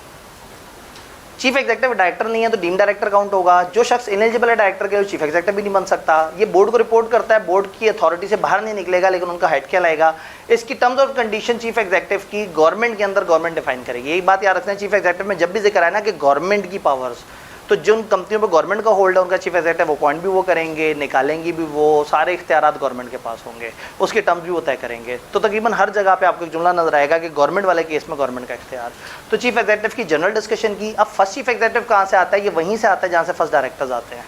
चीफ एग्जीक्यूटिव डायरेक्टर नहीं है तो डीम डायरेक्टर काउंट होगा। जो शख्स इलिजिबल है डायरेक्टर के, वो चीफ एग्जीक्यूटिव भी नहीं बन सकता। ये बोर्ड को रिपोर्ट करता है, बोर्ड की अथॉरिटी से बाहर नहीं निकलेगा, लेकिन उनका हेड कहलाएगा। इसकी टर्म्स और कंडीशन चीफ एग्जीक्यूटिव की गवर्नमेंट के अंदर गवर्नमेंट डिफाइन करेगी। यही बात याद रखना है, चीफ एग्जीक्यूटिव में जब भी जिक्र आए ना कि गवर्नमेंट की पावर्स, तो जिन कंपनियों पर गवर्नमेंट का होल्ड है उनका चीफ एग्जीक्यूटिव अपॉइंट भी वो करेंगे, निकालेंगे भी वो, सारे इख्तियारात गवर्नमेंट के पास होंगे, उसके टर्म्स भी वो तय करेंगे। तो तकरीबन हर जगह पे आपको एक जुमला नजर आएगा कि गवर्नमेंट वाले केस में गवर्नमेंट का इख्तियार। तो चीफ एग्जीक्यूटिव की जनरल डिस्कशन की। अब फर्स्ट चीफ एग्जीक्यूटिव कहाँ से आता है? ये वहीं से आता है जहाँ से फर्स्ट डायरेक्टर्स आते हैं।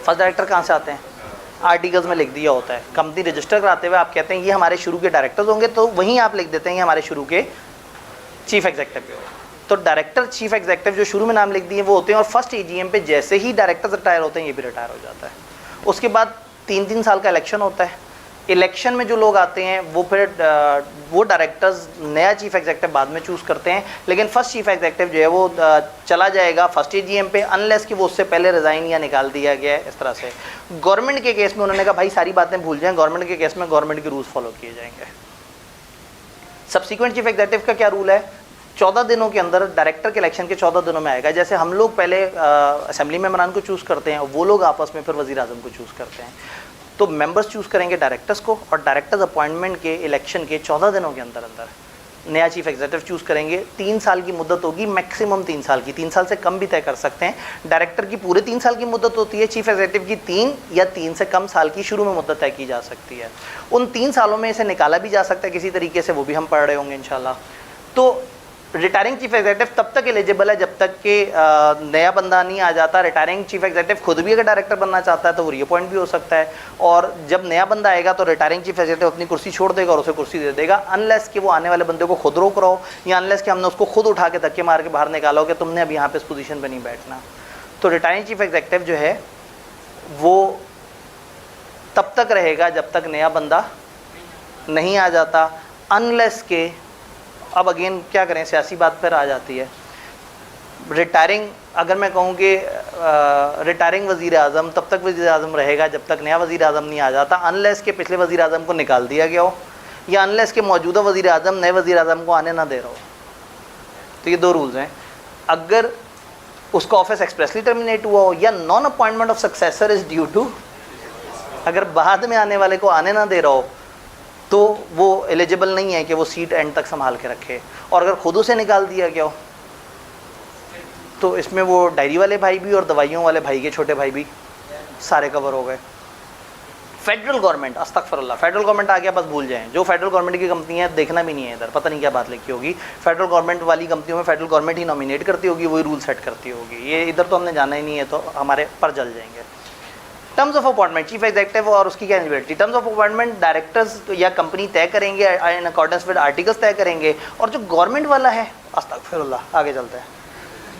फर्स्ट डायरेक्टर कहाँ से आते हैं? आर्टिकल्स में लिख दिया होता है। कंपनी रजिस्टर कराते हुए आप कहते हैं ये हमारे शुरू के डायरेक्टर्स होंगे, तो वहीं आप लिख देते हैं ये हमारे शुरू के चीफ एग्जीक्यूटिव। तो डायरेक्टर चीफ एग्जीक्यूटिव जो शुरू में नाम लिख दिए वो होते हैं और फर्स्ट एजीएम पे जैसे ही डायरेक्टर्स रिटायर होते हैं ये भी रिटायर हो जाता है। उसके बाद 3-3 साल का इलेक्शन होता है। इलेक्शन में जो लोग आते हैं वो फिर वो डायरेक्टर्स नया चीफ एग्जीक्यूटिव बाद में चूज़ करते हैं, लेकिन फर्स्ट चीफ एग्जीक्यूटिव जो है वो चला जाएगा फर्स्ट एजीएम पे, अनलेस कि वो उससे पहले रिज़ाइन या निकाल दिया गया है। इस तरह से गवर्नमेंट के केस में उन्होंने कहा भाई सारी बातें भूल जाएं, गवर्नमेंट के केस में गवर्नमेंट के रूल्स फॉलो किए जाएंगे। सब्सिक्वेंट चीफ एग्जीक्यूटिव का क्या रूल है? 14 दिनों के अंदर, डायरेक्टर के इलेक्शन के 14 दिनों में आएगा। जैसे हम लोग पहले असेंबली मेंबरान को चूज़ करते हैं, वो लोग आपस में फिर वज़ीर आज़म को चूज़ करते हैं। तो मेंबर्स चूज़ करेंगे डायरेक्टर्स को और डायरेक्टर्स अपॉइंटमेंट के इलेक्शन के 14 दिनों के अंदर अंदर नया चीफ एग्जीक्यूटिव चूज़ करेंगे। 3 साल की मुद्दत होगी, मैक्सिमम 3 साल की, 3 साल से कम भी तय कर सकते हैं। डायरेक्टर की पूरे 3 साल की मुद्दत होती है, चीफ एग्जीक्यूटिव की 3 या 3 से कम साल की शुरू में मुद्दत तय की जा सकती है। उन 3 सालों में इसे निकाला भी जा सकता है किसी तरीके से, वो भी हम पढ़ रहे होंगे इंशाल्लाह। तो रिटायरिंग चीफ एग्जीक्यूटिव तब तक एलिजिबल है जब तक कि नया बंदा नहीं आ जाता। रिटायरिंग चीफ एग्जीक्यूटिव खुद भी अगर डायरेक्टर बनना चाहता है तो वो रीअपॉइंट भी हो सकता है, और जब नया बंदा आएगा तो रिटायरिंग चीफ एग्जीक्यूटिव अपनी कुर्सी छोड़ देगा और उसे कुर्सी दे देगा, अनलेस कि वो आने वाले बंदे को खुद रोक रहा हो या अनलेस कि हमने उसको खुद उठा के धक्के मार के बाहर निकाला हो कि तुमने अब यहाँ पे इस पोजीशन पे नहीं बैठना। तो रिटायरिंग चीफ एग्जीक्यूटिव जो है वो तब तक रहेगा जब तक नया बंदा नहीं आ जाता अनलेस के, अब अगेन क्या करें, सियासी बात पर आ जाती है। रिटायरिंग, अगर मैं कहूँ कि रिटायरिंग वज़ीर आज़म तब तक वज़ीर आज़म रहेगा जब तक नया वज़ीर आज़म नहीं आ जाता, अनलेस के पिछले वज़ीर आज़म को निकाल दिया गया हो या अनलेस के मौजूदा वज़ीर आज़म नए वज़ीर आज़म को आने ना दे रहा हो। तो ये दो रूल्स हैं। अगर उसका ऑफिस एक्सप्रेसली टर्मिनेट हुआ हो या non appointment of successor is due to, अगर बाद में आने वाले को आने ना दे रहा हो तो वो एलिजिबल नहीं है कि वो सीट एंड तक संभाल के रखे। और अगर खुद उसे निकाल दिया गया हो तो इसमें वो डायरी वाले भाई भी और दवाइयों वाले भाई के छोटे भाई भी सारे कवर हो गए। फेडरल गवर्नमेंट, अस्तगफिरुल्लाह, फेडरल गवर्नमेंट आ गया बस भूल जाएं। जो फेडरल गवर्नमेंट की कंपनी है देखना भी नहीं है इधर, पता नहीं क्या बात लिखी होगी। फेडरल गवर्नमेंट वाली कंपनियों में फेडरल गवर्नमेंट ही नॉमिनेट करती होगी, वही रूल सेट करती होगी। ये इधर तो हमने जाना ही नहीं है, तो हमारे पर जल जाएंगे। Terms of appointment, chief executive और उसकी क्या eligibility. Terms of appointment directors या कंपनी तय करेंगे इन अकॉर्डेंस विद आर्टिकल्स तय करेंगे। और जो गवर्नमेंट वाला है, अस्तगफिरुल्लाह, आगे चलते हैं।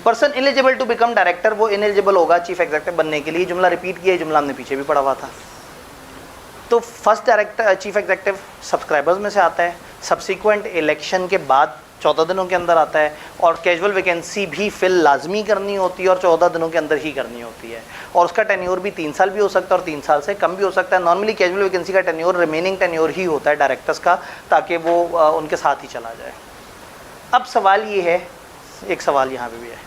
Person eligible to become director, वो इनएलिजिबल होगा चीफ एग्जीक्यूटिव बनने के लिए। जुमला रिपीट किया, जुमला हमने पीछे भी पढ़ा हुआ था। तो first director chief executive subscribers में से आता है, सब्सिक्वेंट इलेक्शन के बाद 14 दिनों के अंदर आता है, और कैजुअल वैकेंसी भी फिल लाजमी करनी होती है और 14 दिनों के अंदर ही करनी होती है। और उसका टेन्योर भी 3 साल भी हो सकता है और 3 साल से कम भी हो सकता है। नॉर्मली कैजुअल वैकेंसी का टेन्योर रिमेनिंग टेन्योर ही होता है डायरेक्टर्स का, ताकि वो उनके साथ ही चला जाए। अब सवाल ये है, एक सवाल यहाँ पे भी है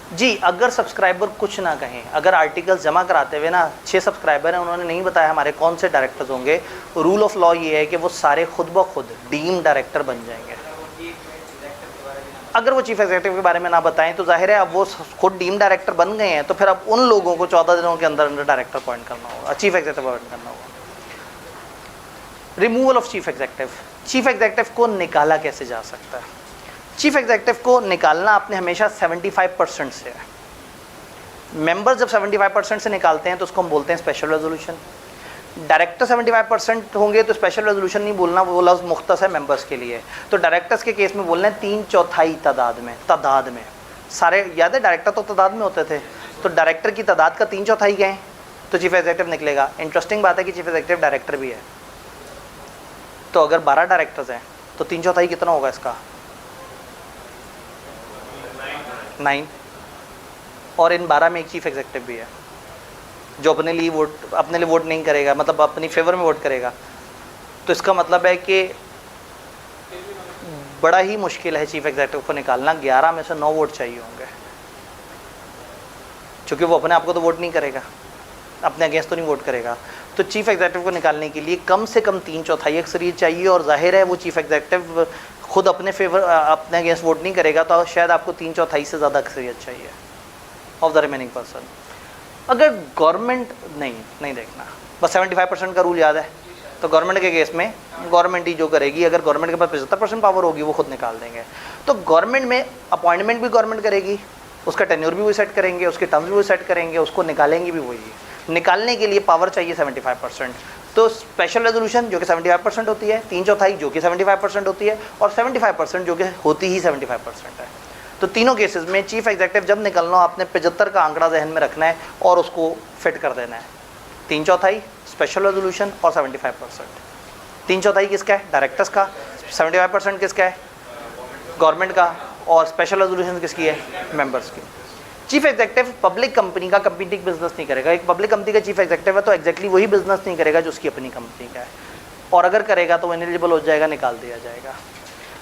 जी, अगर सब्सक्राइबर कुछ ना कहें, अगर आर्टिकल्स जमा कराते हुए ना 6 सब्सक्राइबर हैं, उन्होंने नहीं बताया हमारे कौन से डायरेक्टर्स होंगे, रूल ऑफ लॉ ये है कि वो सारे खुद ब खुद डीम डायरेक्टर बन जाएंगे। अगर वो चीफ एग्जीक्यूटिव के बारे में ना बताएं तो जाहिर है अब वो खुद डीम डायरेक्टर बन गए हैं, तो फिर अब उन लोगों को 14 दिनों के अंदर अंदर डायरेक्टर अपॉइंट करना होगा, चीफ एग्जीक्यूटिव अपॉइंट करना होगा। Removal of chief executive, chief executive को निकाला कैसे जा सकता है। चीफ एग्जीक्यूटिव को निकालना आपने हमेशा 75% से है। मेंबर्स जब 75% से निकालते हैं तो उसको हम बोलते हैं स्पेशल रेजोल्यूशन। डायरेक्टर 75% होंगे तो स्पेशल रेजोल्यूशन नहीं बोलना, वो लफ्ज़ मुख्तस है मेंबर्स के लिए। तो डायरेक्टर्स के केस में बोलना है 3/4 तादाद में सारे, याद है डायरेक्टर तो तादाद में होते थे, तो डायरेक्टर की तादाद का 3/4 गए तो चीफ एग्जीक्यूटिव निकलेगा। इंटरेस्टिंग बात है कि चीफ एग्जीक्यूटिव डायरेक्टर भी है। तो अगर 12 डायरेक्टर्स हैं तो 3/4 कितना होगा इसका, 9। और इन 12 में एक चीफ एग्जीक्यूटिव भी है जो अपने लिए वोट नहीं करेगा, मतलब अपनी फेवर में वोट करेगा। तो इसका मतलब है कि बड़ा ही मुश्किल है चीफ एग्जीक्यूटिव को निकालना। 11 में से 9 वोट चाहिए होंगे, क्योंकि वो अपने आप को तो वोट नहीं करेगा, अपने अगेंस्ट तो नहीं वोट करेगा। तो चीफ एग्जीक्यूटिव को निकालने के लिए कम से कम 3/4 अक्सरियत चाहिए। और जाहिर है वो चीफ एग्जीक्यूटिव खुद अपने फेवर अपने अगेंस्ट वोट नहीं करेगा, तो शायद आपको 3/4 से ज़्यादा अक्सरियत चाहिए ऑफ द रिमेनिंग पर्सन। अगर गवर्नमेंट नहीं देखना, बस 75% का रूल याद है, तो गवर्नमेंट के केस में गवर्नमेंट ही जो करेगी। अगर गवर्नमेंट के पास 75% पावर होगी वो खुद निकाल देंगे। तो गवर्नमेंट में अपॉइंटमेंट भी गवर्नमेंट करेगी, उसका टेन्योर भी वही सेट करेंगे, उसके टर्म्स भी वही सेट करेंगे, उसको निकालेंगे भी वही। निकालने के लिए पावर चाहिए 75%। तो स्पेशल रेजोल्यूशन जो कि 75% होती है, 3/4 जो कि 75% होती है, और 75% जो कि होती ही 75% है। तो तीनों केसेस में चीफ एग्जीक्यूटिव जब निकलना हो, आपने 75 का आंकड़ा जहन में रखना है और उसको फिट कर देना है। 3/4 स्पेशल रेजोल्यूशन और 75%। 3/4 किसका है, डायरेक्टर्स का। 75% किसका है, गवर्नमेंट का। और स्पेशल रेजोल्यूशन किसकी है, मेंबर्स की। चीफ एग्जीक्यूटिव पब्लिक कंपनी का कम्पीटिंग बिजनेस नहीं करेगा। एक पब्लिक कंपनी का चीफ एग्जीक्यूटिव है तो एग्जैक्टली वही बिजनेस नहीं करेगा जो उसकी अपनी कंपनी का है, और अगर करेगा तो वो इनएलिजिबल हो जाएगा, निकाल दिया जाएगा।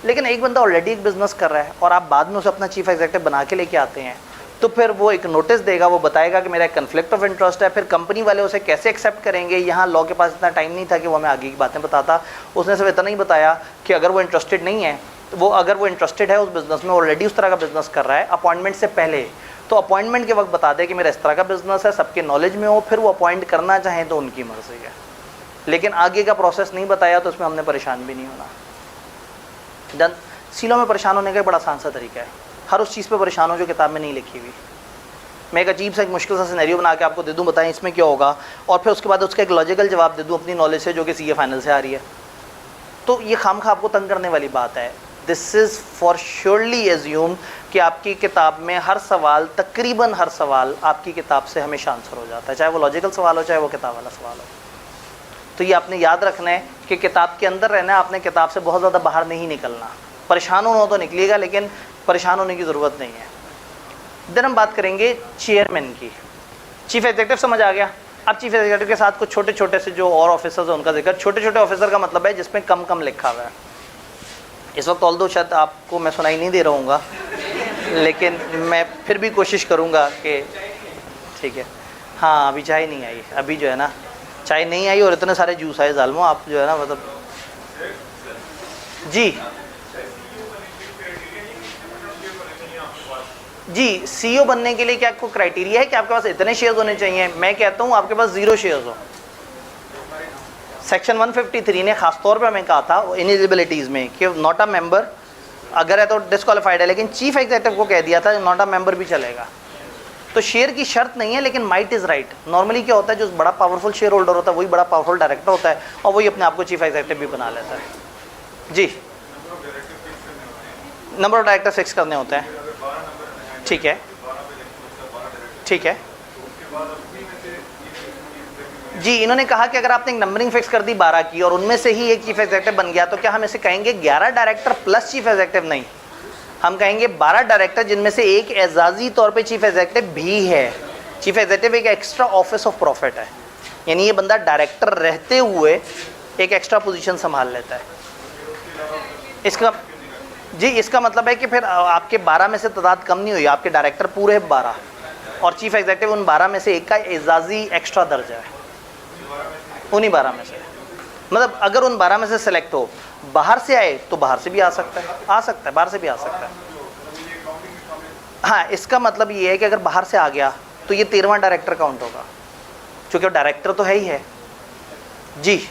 लेकिन एक बंदा ऑलरेडी एक बिजनेस कर रहा है और आप बाद में उसे अपना चीफ एग्जीक्यूटिव बना के लेके आते हैं, तो फिर वो एक नोटिस देगा, वो बताएगा कि मेरा एक कन्फ्लिक्ट ऑफ इंटरेस्ट है। फिर कंपनी वाले उसे कैसे एक्सेप्ट करेंगे, यहाँ लॉ के पास इतना टाइम नहीं था कि वो हमें आगे की बातें बताता। उसने सिर्फ इतना ही बताया कि अगर वो इंटरेस्टेड नहीं है, तो अगर वो इंटरेस्टेड है उस बिज़नेस में, ऑलरेडी उस तरह का बिजनेस कर रहा है अपॉइंटमेंट से पहले, तो अपॉइंटमेंट के वक्त बता दे कि मेरा इस तरह का बिजनेस है, सबके नॉलेज में हो, फिर वो अपॉइंट करना चाहें तो उनकी मर्जी है। लेकिन आगे का प्रोसेस नहीं बताया तो उसमें हमने परेशान भी नहीं होना। डन। सीलों में परेशान होने का बड़ा आसान सा तरीका है, हर उस चीज़ पे परेशान हो जो किताब में नहीं लिखी हुई। मैं एक अजीब सा एक मुश्किल सा सिनेरियो बना के आपको दे दूँ, बताएं इसमें क्या होगा, और फिर उसके बाद उसका एक लॉजिकल जवाब दे दूँ अपनी नॉलेज से, जो कि सीए फाइनल से आ रही है। तो ये खामखा आपको तंग करने वाली बात है। This is for surely assume कि आपकी किताब में हर सवाल, तकरीबन हर सवाल आपकी किताब से हमेशा आंसर हो जाता है, चाहे वो लॉजिकल सवाल हो चाहे वो किताब वाला सवाल हो। तो ये आपने याद रखना है कि किताब के अंदर रहना है, आपने किताब से बहुत ज़्यादा बाहर नहीं निकलना। परेशान होना तो निकलिएगा, लेकिन परेशान होने की ज़रूरत नहीं है। देन हम बात करेंगे चेयरमैन की। चीफ एग्जीक्यूटिव समझ आ गया। अब चीफ एग्जीक्यूटिव के साथ कुछ छोटे छोटे से जो और ऑफिसर्स हैं उनका जिक्र। छोटे छोटे ऑफिसर का मतलब है जिसमें कम कम लिखा हुआ है। इस वक्त ऑल दो शायद आपको मैं सुनाई नहीं दे रहा हूँगा, लेकिन मैं फिर भी कोशिश करूँगा कि ठीक है। हाँ, अभी चाय नहीं आई, अभी जो है ना चाय नहीं आई और इतने सारे जूस आए जालमो, आप जो है ना मतलब जी सीईओ बनने के लिए क्या आपको क्राइटेरिया है कि आपके पास इतने शेयर्स होने चाहिए? मैं कहता हूँ आपके पास 0 शेयर्स हो। सेक्शन 153 ने खास तौर पे हमें कहा था इनिजिबिलिटीज़ में कि नॉट अ मेंबर अगर है तो डिस्क्वालीफाइड है, लेकिन चीफ एग्जीक्यूटिव को कह दिया था नॉट अ मेंबर भी चलेगा। तो शेयर की शर्त नहीं है, लेकिन माइट इज़ राइट। नॉर्मली क्या होता है, जो बड़ा पावरफुल शेयर होल्डर होता है वही बड़ा पावरफुल डायरेक्टर होता है और वही अपने आप को चीफ एग्जीक्यूटिव भी बना लेता है। जी, नंबर ऑफ डायरेक्टर फिक्स करने होते हैं। ठीक है, ठीक है जी। इन्होंने कहा कि अगर आपने एक नंबरिंग फिक्स कर दी 12 की और उनमें से ही एक चीफ एग्जीक्यूटिव बन गया, तो क्या हम इसे कहेंगे 11 डायरेक्टर प्लस चीफ एग्जीक्यूटिव? नहीं, हम कहेंगे 12 डायरेक्टर जिनमें से एक एजाजी तौर पे चीफ एग्जीक्यूटिव भी है। चीफ एग्जीक्यूटिव एक एक्स्ट्रा ऑफिस ऑफ प्रॉफिट है, यानी ये बंदा डायरेक्टर रहते हुए एक एक्स्ट्रा पोजीशन संभाल लेता है। इसका जी इसका मतलब है कि फिर आपके 12 में से तादाद कम नहीं हुई, आपके डायरेक्टर पूरे 12 और चीफ एग्जीक्यूटिव उन 12 में से एक का एजाजी एक्स्ट्रा दर्जा है, उन्हीं 12 में से। मतलब अगर उन 12 में से सेलेक्ट हो, बाहर से आए तो बाहर से भी आ सकता है, बाहर से भी आ सकता है। हाँ, इसका मतलब ये है कि अगर बाहर से आ गया तो ये 13वां डायरेक्टर काउंट होगा, क्योंकि डायरेक्टर तो है ही है। जी,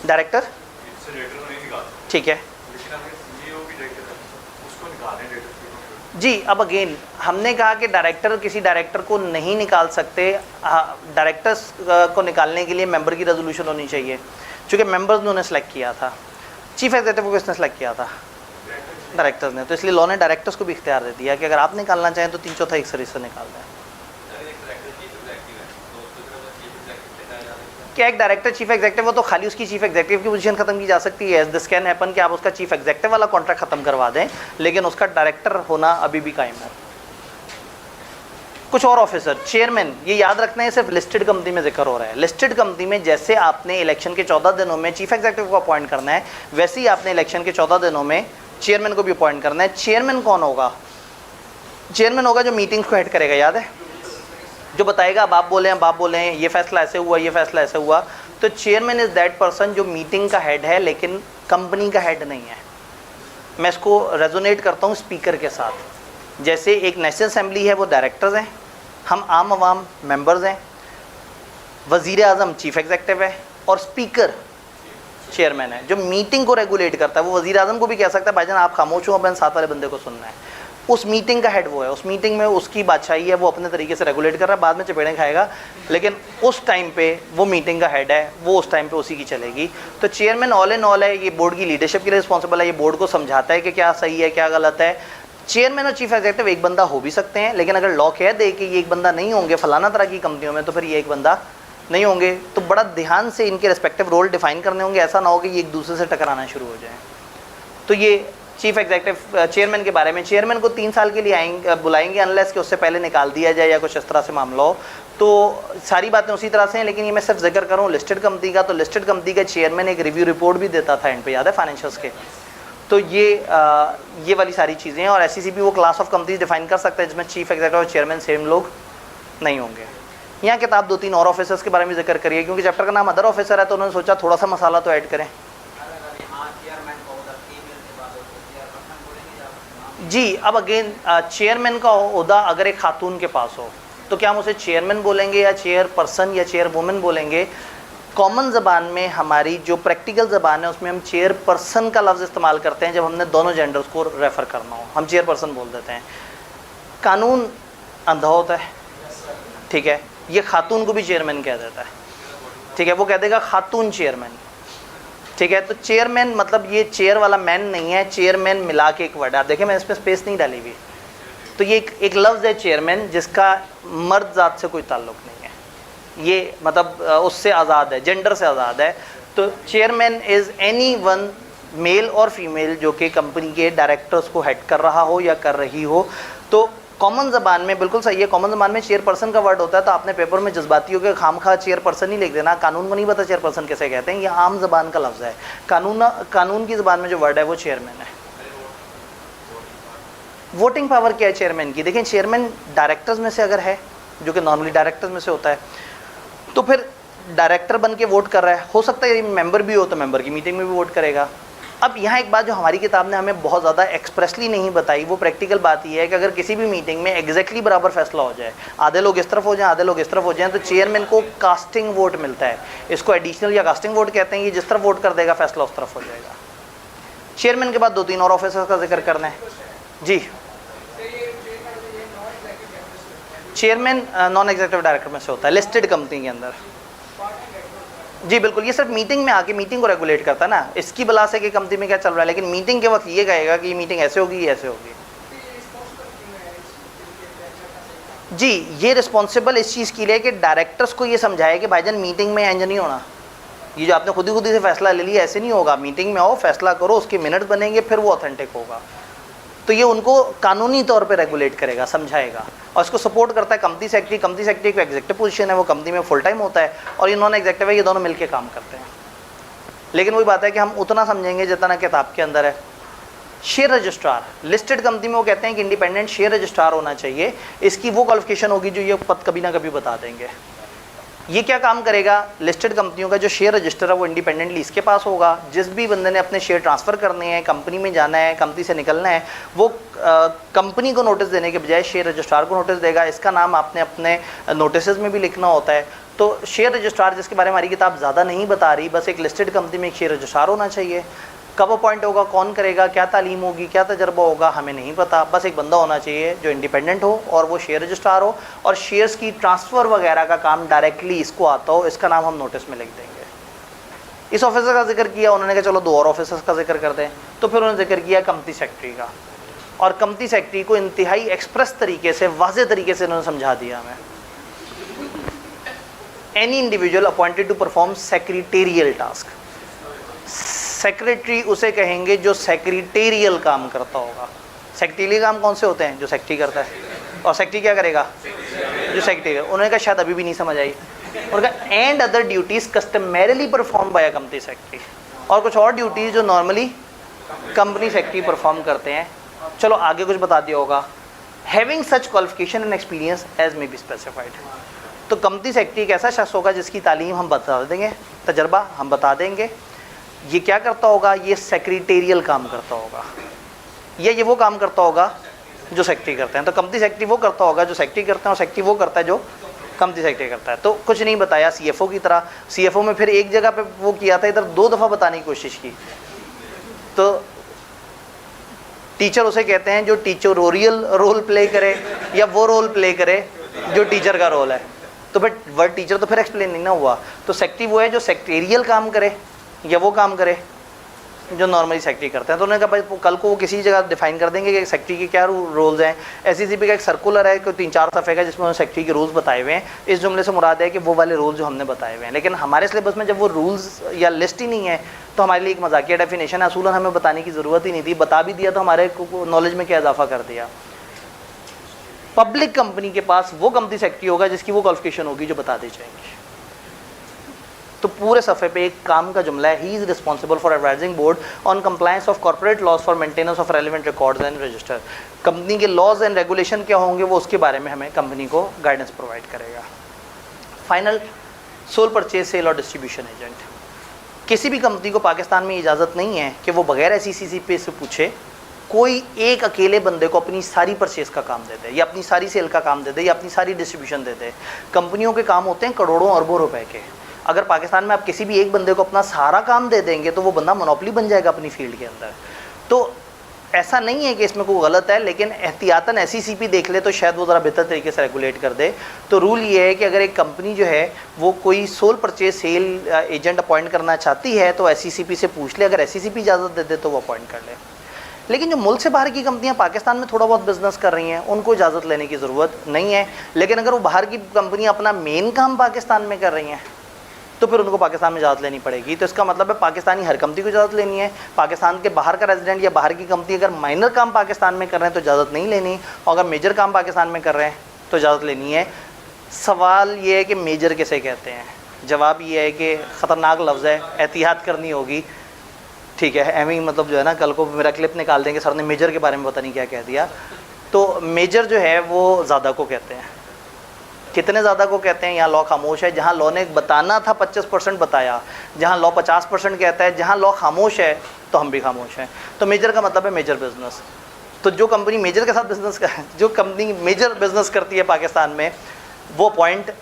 डायरेक्टर ठीक है जी। अब अगेन हमने कहा कि डायरेक्टर किसी डायरेक्टर को नहीं निकाल सकते। डायरेक्टर्स को निकालने के लिए मेंबर की रेजोल्यूशन होनी चाहिए, क्योंकि मेंबर्स ने उन्हें सेलेक्ट किया था। चीफ एग्जीक्यूटिव को किसने सेलेक्ट किया था? डायरेक्टर्स ने। तो इसलिए लॉ ने डायरेक्टर्स को भी इख्तियार दे दिया कि अगर आप निकालना चाहें तो 3/4 एक सरिस्ते निकाल दें। क्या एक डायरेक्टर चीफ एग्जीक्यूटिव हो तो खाली उसकी चीफ एग्जीक्यूटिव की पोजीशन खत्म की जा सकती है? दिस कैन हैपन कि आप उसका चीफ एग्जीक्यूटिव वाला कॉन्ट्रैक्ट खत्म करवा दें, लेकिन उसका डायरेक्टर होना अभी भी कायम है। कुछ और ऑफिसर, चेयरमैन, ये याद रखना है सिर्फ लिस्टेड कंपनी में जिक्र हो रहा है। लिस्टेड कंपनी में जैसे आपने इलेक्शन के 14 दिनों में चीफ एग्जीक्यूटिव को अपॉइंट करना है, वैसे ही आपने इलेक्शन के 14 दिनों में चेयरमैन को भी अपॉइंट करना है। चेयरमैन कौन होगा? चेयरमैन होगा जो मीटिंग्स को हेड करेगा, याद है, जो बताएगा अब आप बोले हैं ये फैसला ऐसे हुआ, ये फैसला ऐसे हुआ। तो चेयरमैन इज़ दैट पर्सन जो मीटिंग का हेड है लेकिन कंपनी का हेड नहीं है। मैं इसको रेजोनेट करता हूँ स्पीकर के साथ। जैसे एक नेशनल असेंबली है, वो डायरेक्टर्स हैं, हम आम आवाम मेंबर्स हैं, वज़ीर आज़म चीफ एग्जीक्यूटिव है और स्पीकर चेयरमैन है जो मीटिंग को रेगुलेट करता है। वो वज़ीर आज़म को भी कह सकता है भाईजान आप खामोश हो, अपने साथ वाले बंदे को सुनना है। उस मीटिंग का हेड वो है, उस मीटिंग में उसकी बादशाही है, वो अपने तरीके से रेगुलेट कर रहा है, बाद में चपेड़ें खाएगा, लेकिन उस टाइम पे वो मीटिंग का हेड है, वो उस टाइम पे उसी की चलेगी। तो चेयरमैन ऑल इन ऑल है, ये बोर्ड की लीडरशिप के लिए रिस्पॉन्सिबल है, ये बोर्ड को समझाता है कि क्या सही है क्या गलत है। चेयरमैन और चीफ एग्जीक्यूटिव एक बंदा हो भी सकते हैं, लेकिन अगर लॉ कह दे कि ये एक बंदा नहीं होंगे फलाना तरह की कंपनियों में, तो फिर ये एक बंदा नहीं होंगे। तो बड़ा ध्यान से इनके रिस्पेक्टिव रोल डिफाइन करने होंगे, ऐसा ना हो कि ये एक दूसरे से टकराना शुरू हो जाए। तो ये चीफ एग्जीक्यूटिव चेयरमैन के बारे में। चेयरमैन को 3 साल के लिए बुलाएंगे अनलेस कि उससे पहले निकाल दिया जाए या कुछ इस तरह से मामला हो। तो सारी बातें उसी तरह से हैं, लेकिन ये मैं सिर्फ जिक्र करूँ लिस्टेड कंपनी का, तो लिस्टेड कंपनी का चेयरमैन एक रिव्यू रिपोर्ट भी देता था एंड पे, याद है, फाइनेंशियल्स के। तो ये वाली सारी चीज़ें हैं। और एसईसी भी वो क्लास ऑफ कंपनीज डिफाइन कर सकता है जिसमें चीफ एग्जीक्यूटिव और चेयरमैन सेम लोग नहीं होंगे। यहाँ किताब 2-3 और ऑफिसर्स के बारे में जिक्र करिए, क्योंकि चैप्टर का नाम अदर ऑफिसर है, तो उन्होंने सोचा थोड़ा सा मसाला तो ऐड करें। जी, अब अगेन चेयरमैन का ओहदा अगर एक खातून के पास हो तो क्या हम उसे चेयरमैन बोलेंगे या चेयरपर्सन या चेयरवुमेन बोलेंगे? कॉमन ज़बान में, हमारी जो प्रैक्टिकल ज़बान है उसमें हम चेयरपर्सन का लफ्ज़ इस्तेमाल करते हैं जब हमने दोनों जेंडर्स को रेफ़र करना हो, हम चेयरपर्सन बोल देते हैं। कानून अंधा होता है, ठीक है, ये खातून को भी चेयरमैन कह देता है, ठीक है, वो कह देगा खातून चेयरमैन, ठीक है। तो चेयरमैन मतलब ये चेयर वाला मैन नहीं है, चेयरमैन मिला के एक वर्ड है। आप देखें मैं इसमें स्पेस नहीं डाली हुई। तो ये एक लफ्ज़ है चेयरमैन जिसका मर्द ज़ात से कोई ताल्लुक़ नहीं है, ये मतलब उससे आज़ाद है, जेंडर से आज़ाद है। तो chairman is any one male और फीमेल जो कि कंपनी के डायरेक्टर्स को हेड कर रहा हो या कर रही हो। तो कॉमन ज़बान में बिल्कुल सही है, कॉमन ज़बान में चेयरपर्सन का वर्ड होता है, तो आपने पेपर में जज्बाती हो के खामखा चेयरपर्सन ही लिख देना, कानून को नहीं पता चेयरपर्सन कैसे कहते हैं, ये आम ज़बान का लफ्ज़ है। कानून की ज़बान में जो वर्ड है वो चेयरमैन है। वोटिंग पावर क्या है चेयरमैन की? देखिए चेयरमैन डायरेक्टर्स में से अगर है, जो कि नॉर्मली डायरेक्टर्स में से होता है, तो फिर डायरेक्टर बन के वोट कर रहा है, हो सकता है मेंबर भी हो तो मेंबर की मीटिंग में भी वोट करेगा। अब यहाँ एक बात जो हमारी किताब ने हमें बहुत ज़्यादा एक्सप्रेसली नहीं बताई, वो प्रैक्टिकल बात ये है कि अगर किसी भी मीटिंग में एग्जैक्टली बराबर फैसला हो जाए, आधे लोग इस तरफ हो जाएं, आधे लोग इस तरफ हो जाएं, तो चेयरमैन को कास्टिंग वोट मिलता है। इसको एडिशनल या कास्टिंग वोट कहते हैं। ये जिस तरफ वोट कर देगा फैसला उस तरफ हो जाएगा। चेयरमैन के बाद 2-3 और ऑफिसर्स का जिक्र करना है जी। चेयरमैन नॉन एग्जीक्यूटिव डायरेक्टर में से होता है लिस्टेड कंपनी के अंदर। जी बिल्कुल, ये सिर्फ मीटिंग में आके मीटिंग को रेगुलेट करता है ना, इसकी बला से कि कंपनी में क्या चल रहा है, लेकिन मीटिंग के वक्त ये कहेगा कि ये मीटिंग ऐसे होगी, ये ऐसे होगी। जी, ये रिस्पॉन्सिबल इस चीज़ के लिए कि डायरेक्टर्स को ये समझाए कि भाईजान मीटिंग में एंज नहीं होना, ये जो आपने खुद ही से फैसला ले लिया ऐसे नहीं होगा, मीटिंग में आओ, फैसला करो, उसके मिनट्स बनेंगे, फिर वो ऑथेंटिक होगा। तो ये उनको कानूनी तौर पे रेगुलेट करेगा, समझाएगा, और इसको सपोर्ट करता है कंपनी सेक्रेटरी। कंपनी सेक्रेटरी का एग्जीक्यूटिव पोजीशन है, वो कंपनी में फुल टाइम होता है, और ये नॉन एग्जीक्यूटिव है, ये दोनों मिलकर काम करते हैं। लेकिन वही बात है कि हम उतना समझेंगे जितना किताब के अंदर है। शेयर रजिस्ट्रार लिस्टेड कंपनी में वो कहते हैं कि इंडिपेंडेंट शेयर रजिस्ट्रार होना चाहिए। इसकी वो क्वालिफिकेशन होगी जो ये पद कभी ना कभी बता देंगे। ये क्या काम करेगा? लिस्टेड कंपनियों का जो शेयर रजिस्टर है वो इंडिपेंडेंटली इसके पास होगा। जिस भी बंदे ने अपने शेयर ट्रांसफ़र करने हैं, कंपनी में जाना है, कंपनी से निकलना है, वो कंपनी को नोटिस देने के बजाय शेयर रजिस्ट्रार को नोटिस देगा। इसका नाम आपने अपने नोटिस में भी लिखना होता है। तो शेयर रजिस्ट्रार, जिसके बारे में हमारी किताब ज़्यादा नहीं बता रही, बस एक लिस्टेड कंपनी में एक शेयर रजिस्ट्रार होना चाहिए। कब अपॉइंट होगा, कौन करेगा, क्या तालीम होगी, क्या तजर्बा होगा, हमें नहीं पता। बस एक बंदा होना चाहिए जो इंडिपेंडेंट हो और वो शेयर रजिस्ट्रार हो, और शेयर्स की ट्रांसफ़र वगैरह का काम डायरेक्टली इसको आता हो। इसका नाम हम नोटिस में लिख देंगे। इस ऑफिसर का जिक्र किया, उन्होंने कहा चलो 2 और ऑफिसर्स का जिक्र कर दें, तो फिर उन्होंने जिक्र किया कंपनी सेक्रेटरी का, और कंपनी सेक्रेटरी को इंतहाई एक्सप्रेस तरीके से, वाज़े तरीके से उन्होंने समझा दिया हमें। Any individual appointed to perform secretarial task, secretary उसे कहेंगे जो सेक्रेटेरियल काम करता होगा। सेक्रेटेरियल काम कौन से होते हैं? जो सेक्रेटरी करता है। और सेक्रेटरी क्या करेगा? जो सेक्रेटरी। उन्होंने कहा शायद अभी भी नहीं समझ आई। उन्होंने कहा and other duties customarily perform by company secretary, और कुछ और ड्यूटीज़ जो नॉर्मली कंपनी सेक्रेटरी परफॉर्म करते हैं। चलो आगे कुछ बता दिया होगा। Having such qualification and experience as may be specified. तो कंपनी सेक्रेटरी एक ऐसा शख्स होगा जिसकी तालीम हम बता देंगे, तजर्बा हम बता देंगे। ये क्या करता होगा? ये सेक्रेटेरियल काम करता होगा, या ये वो काम करता होगा जो सेक्रेटरी करते हैं। तो कंपनी सेक्रेटरी वो करता होगा जो सेक्रेटरी करते हैं, और सेक्रेटरी वो करता है जो कंपनी सेक्रेटरी करता है। तो कुछ नहीं बताया सीएफओ की तरह। सीएफओ में फिर एक जगह पे वो किया था, इधर 2 दफ़ा बताने की कोशिश की। तो टीचर उसे कहते हैं जो टीचरोरियल रोल प्ले करे, या वो रोल प्ले करे जो टीचर का रोल है। तो फिर वर्ड टीचर तो फिर एक्सप्लेन नहीं ना हुआ। तो सेक्रेटरी वो है जो सेक्रेटेरियल काम करे, या वो काम करे जो नॉर्मली सेक्रेटरी करते हैं। तो उन्होंने कहा भाई कल को वो किसी जगह डिफाइन कर देंगे कि सेक्रेटरी के क्या रोल्स हैं। एसईसीपी का एक सर्कुलर है, कोई 3-4 सफ़े का, जिसमें उन्होंने सेक्रेटरी के रूल्स बताए हुए हैं। इस जुमले से मुराद है कि वो वाले रूल्स जो हमने बताए हुए हैं। लेकिन हमारे सिलेबस में जब वो रूल्स या लिस्ट ही नहीं है, तो हमारे लिए एक मजाकिया डेफिनेशन है, असूलन हमें बताने की ज़रूरत ही नहीं थी। बता भी दिया तो हमारे नॉलेज में क्या इजाफा कर दिया। पब्लिक कंपनी के पास वो कंपनी सेक्रेटरी होगा जिसकी वो क्वालिफिकेशन होगी जो बता दी जाएंगी। तो पूरे सफ़े पे एक काम का जुमला है, he is responsible for advising board on compliance of corporate laws for maintenance of relevant records and register. Company के लॉज एंड रेगुलेशन क्या होंगे वो उसके बारे में हमें कंपनी को गाइडेंस प्रोवाइड करेगा। फाइनल, सोल परचेज, सेल और डिस्ट्रीब्यूशन एजेंट। किसी भी कंपनी को पाकिस्तान में इजाज़त नहीं है कि वो बगैर SECP से पूछे कोई एक अकेले बंदे को अपनी सारी परचेज़ का काम दे दे, या अपनी सारी सेल का काम दे दे, या अपनी सारी डिस्ट्रीब्यूशन दे दे। कंपनियों के काम होते हैं करोड़ों अरबों रुपए के। अगर पाकिस्तान में आप किसी भी एक बंदे को अपना सारा काम दे देंगे तो वो बंदा मोनोपोली बन जाएगा अपनी फील्ड के अंदर। तो ऐसा नहीं है कि इसमें कोई गलत है, लेकिन एहतियातन SECP देख ले तो शायद वो ज़रा बेहतर तरीके से रेगुलेट कर दे। तो रूल ये है कि अगर एक कंपनी जो है वो कोई sole purchase sale agent appoint करना चाहती है तो SECP से पूछ ले, अगर SECP इजाज़त दे दे तो वो अपॉइंट कर ले। लेकिन जो मुल्क से बाहर की कंपनियां पाकिस्तान में थोड़ा बहुत बिजनेस कर रही हैं उनको इजाज़त लेने की ज़रूरत नहीं है। लेकिन अगर वो बाहर की कंपनियां अपना मेन काम पाकिस्तान में कर रही हैं तो फिर उनको पाकिस्तान में इजाज़त लेनी पड़ेगी। तो इसका मतलब है पाकिस्तानी हर कंपनी को इजाज़त लेनी है। पाकिस्तान के बाहर का रेजिडेंट या बाहर की कंपनी अगर माइनर काम पाकिस्तान में कर रहे हैं तो इजाज़त नहीं लेनी, और अगर मेजर काम पाकिस्तान में कर रहे हैं तो इजाज़त लेनी है। सवाल ये है कि मेजर किसे कहते हैं? जवाब ये है कि ख़तरनाक लफ्ज़ है, एहतियात करनी होगी। ठीक है, एम ही मतलब जो है ना, कल को मेरा क्लिप निकाल देंगे सर ने मेजर के बारे में पता नहीं क्या कह दिया। तो मेजर जो है वो ज़्यादा को कहते हैं। कितने ज़्यादा को कहते हैं? यहाँ लॉ खामोश है। जहाँ लॉ ने बताना था 25% बताया, जहाँ लॉ 50% कहता है, जहाँ लॉ खामोश है तो हम भी खामोश हैं। तो मेजर का मतलब है मेजर बिजनेस। तो जो कंपनी मेजर के साथ बिजनेस जो कंपनी मेजर बिजनेस करती है पाकिस्तान में वो अपॉइंट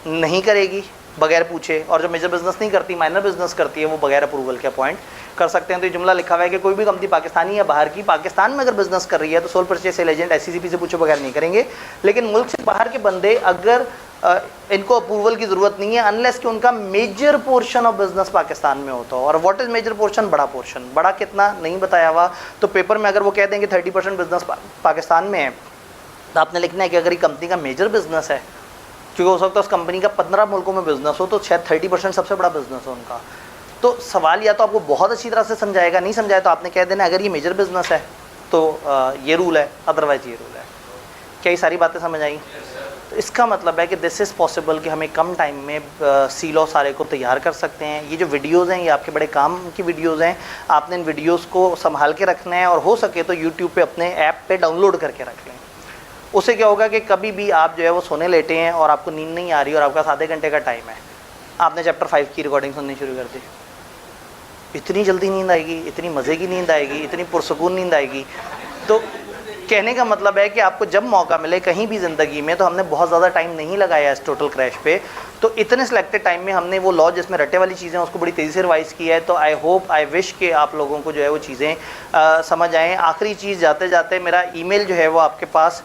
नहीं करेगी बगैर पूछे, और जो मेजर बिजनेस नहीं करती, माइनर बिजनेस करती है, वो बगैर अप्रूवल के अपॉइंट कर सकते हैं। तो ये जुमला लिखा हुआ है कि कोई भी कंपनी पाकिस्तानी या बाहर की पाकिस्तान में अगर बिजनेस कर रही है तो sole purchase sale agent SCCP से पूछे बगैर नहीं करेंगे। लेकिन मुल्क से बाहर के बंदे अगर इनको अप्रूवल की ज़रूरत नहीं है अनलेस कि उनका major portion of business Pakistan में होता हो। और व्हाट इज़ मेजर पोर्शन? बड़ा पोर्शन। बड़ा कितना नहीं बताया हुआ। तो पेपर में अगर वो कह देंगे 30% बिजनेस पाकिस्तान में है तो आपने लिखना है कि अगर ये कंपनी का मेजर बिजनेस है, क्योंकि हो सकता है उस कंपनी का 15 मुल्कों में बिजनेस हो, तो शायद 30% सबसे बड़ा बिजनेस हो उनका। तो सवाल या तो आपको बहुत अच्छी तरह से समझाएगा, नहीं समझाए तो आपने कह देना अगर ये मेजर बिजनेस है तो ये रूल है, अदरवाइज ये रूल है। क्या ये सारी बातें समझ आई? तो इसका मतलब है कि दिस इज़ पॉसिबल कि हमें कम टाइम में सी लॉ सारे को तैयार कर सकते हैं। ये जो वीडियोज़ हैं ये आपके बड़े काम की वीडियोज़ हैं। आपने इन वीडियोज़ को संभाल के रखना है और हो सके तो यूट्यूब पे अपने ऐप पे डाउनलोड करके रख लें। उससे क्या होगा कि कभी भी आप जो है वो सोने लेटे हैं और आपको नींद नहीं आ रही और आपका आधे घंटे का टाइम है, आपने चैप्टर 5 की रिकॉर्डिंग सुननी शुरू कर दी, इतनी जल्दी नींद आएगी, इतनी मज़े की नींद आएगी, इतनी पुरसकून नींद आएगी। तो कहने का मतलब है कि आपको जब मौका मिले कहीं भी ज़िंदगी में, तो हमने बहुत ज़्यादा टाइम नहीं लगाया इस टोटल क्रैश पे, तो इतने सिलेक्टेड टाइम में हमने वो लॉ जिसमें रटे वाली चीज़ें उसको बड़ी तेज़ी से रिवाइज़ किया है। तो आई होप आई विश कि आप लोगों को जो है वो चीज़ें समझ आएँ। आखिरी चीज़ जाते जाते मेरा ईमेल जो है वो आपके पास,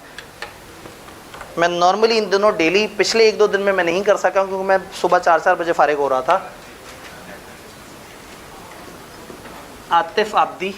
मैं नॉर्मली इन दिनों डेली पिछले 1-2 दिन में मैं नहीं कर सका क्योंकि मैं सुबह 4 बजे फारिग हो रहा था। Atif Abdi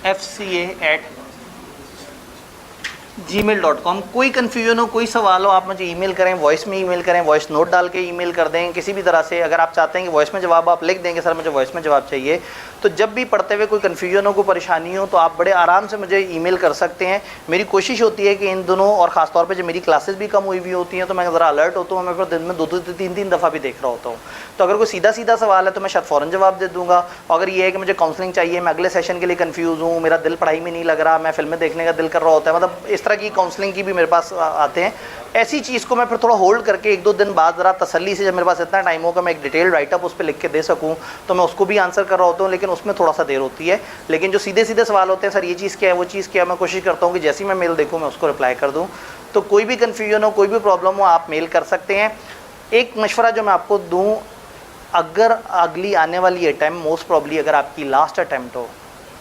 FCA@gmail.com। कोई कन्फ्यूजन हो, कोई सवाल हो, आप मुझे ईमेल करें, वॉइस में ईमेल करें, वॉइस नोट डाल के ईमेल कर दें, किसी भी तरह से। अगर आप चाहते हैं कि वॉइस में जवाब आप लिख देंगे सर मुझे वॉइस में जवाब चाहिए, तो जब भी पढ़ते हुए कोई कन्फ्यूजन हो, कोई परेशानी हो, तो आप बड़े आराम से मुझे ईमेल कर सकते हैं। मेरी कोशिश होती है कि इन दोनों, और ख़ासतौर पे जब मेरी क्लासेस भी कम हुई हुई होती हैं तो मैं ज़रा अलर्ट होता हूँ, मैं फिर दिन में 2-3 दफ़ा भी देख रहा होता हूँ। तो अगर कोई सीधा सीधा सवाल है तो मैं शायद फ़ौरन जवाब दे दूँगा। अगर ये है कि मुझे काउंसलिंग चाहिए, मैं अगले सेशन के लिए कन्फ्यूज़ हूँ, मेरा दिल पढ़ाई में नहीं लग रहा, मैं फिल्में देखने का दिल कर रहा होता है, मतलब इस तरह की काउंसलिंग की भी मेरे पास आते हैं। ऐसी चीज़ को मैं फिर थोड़ा होल्ड करके 1-2 दिन बाद ज़रा तसल्ली से, जब मेरे पास इतना टाइम होगा मैं एक डिटेल राइटअप उस पर लिख के दे सकूँ, तो मैं उसको भी आंसर कर रहा होता हूँ, लेकिन उसमें थोड़ा सा देर होती है। लेकिन जो सीधे सीधे सवाल होते हैं, सर ये चीज़ क्या है, वो चीज़ क्या है, मैं कोशिश करता हूँ कि जैसे ही मैं मेल देखूँ मैं उसको रिप्लाई कर दूँ। तो कोई भी कन्फ्यूजन हो, कोई भी प्रॉब्लम हो, आप मेल कर सकते हैं। एक मशवरा जो मैं आपको दूँ, अगर अगली आने वाली अटैम्प्ट मोस्ट प्रॉब्ली अगर आपकी लास्ट अटैम्प्ट हो,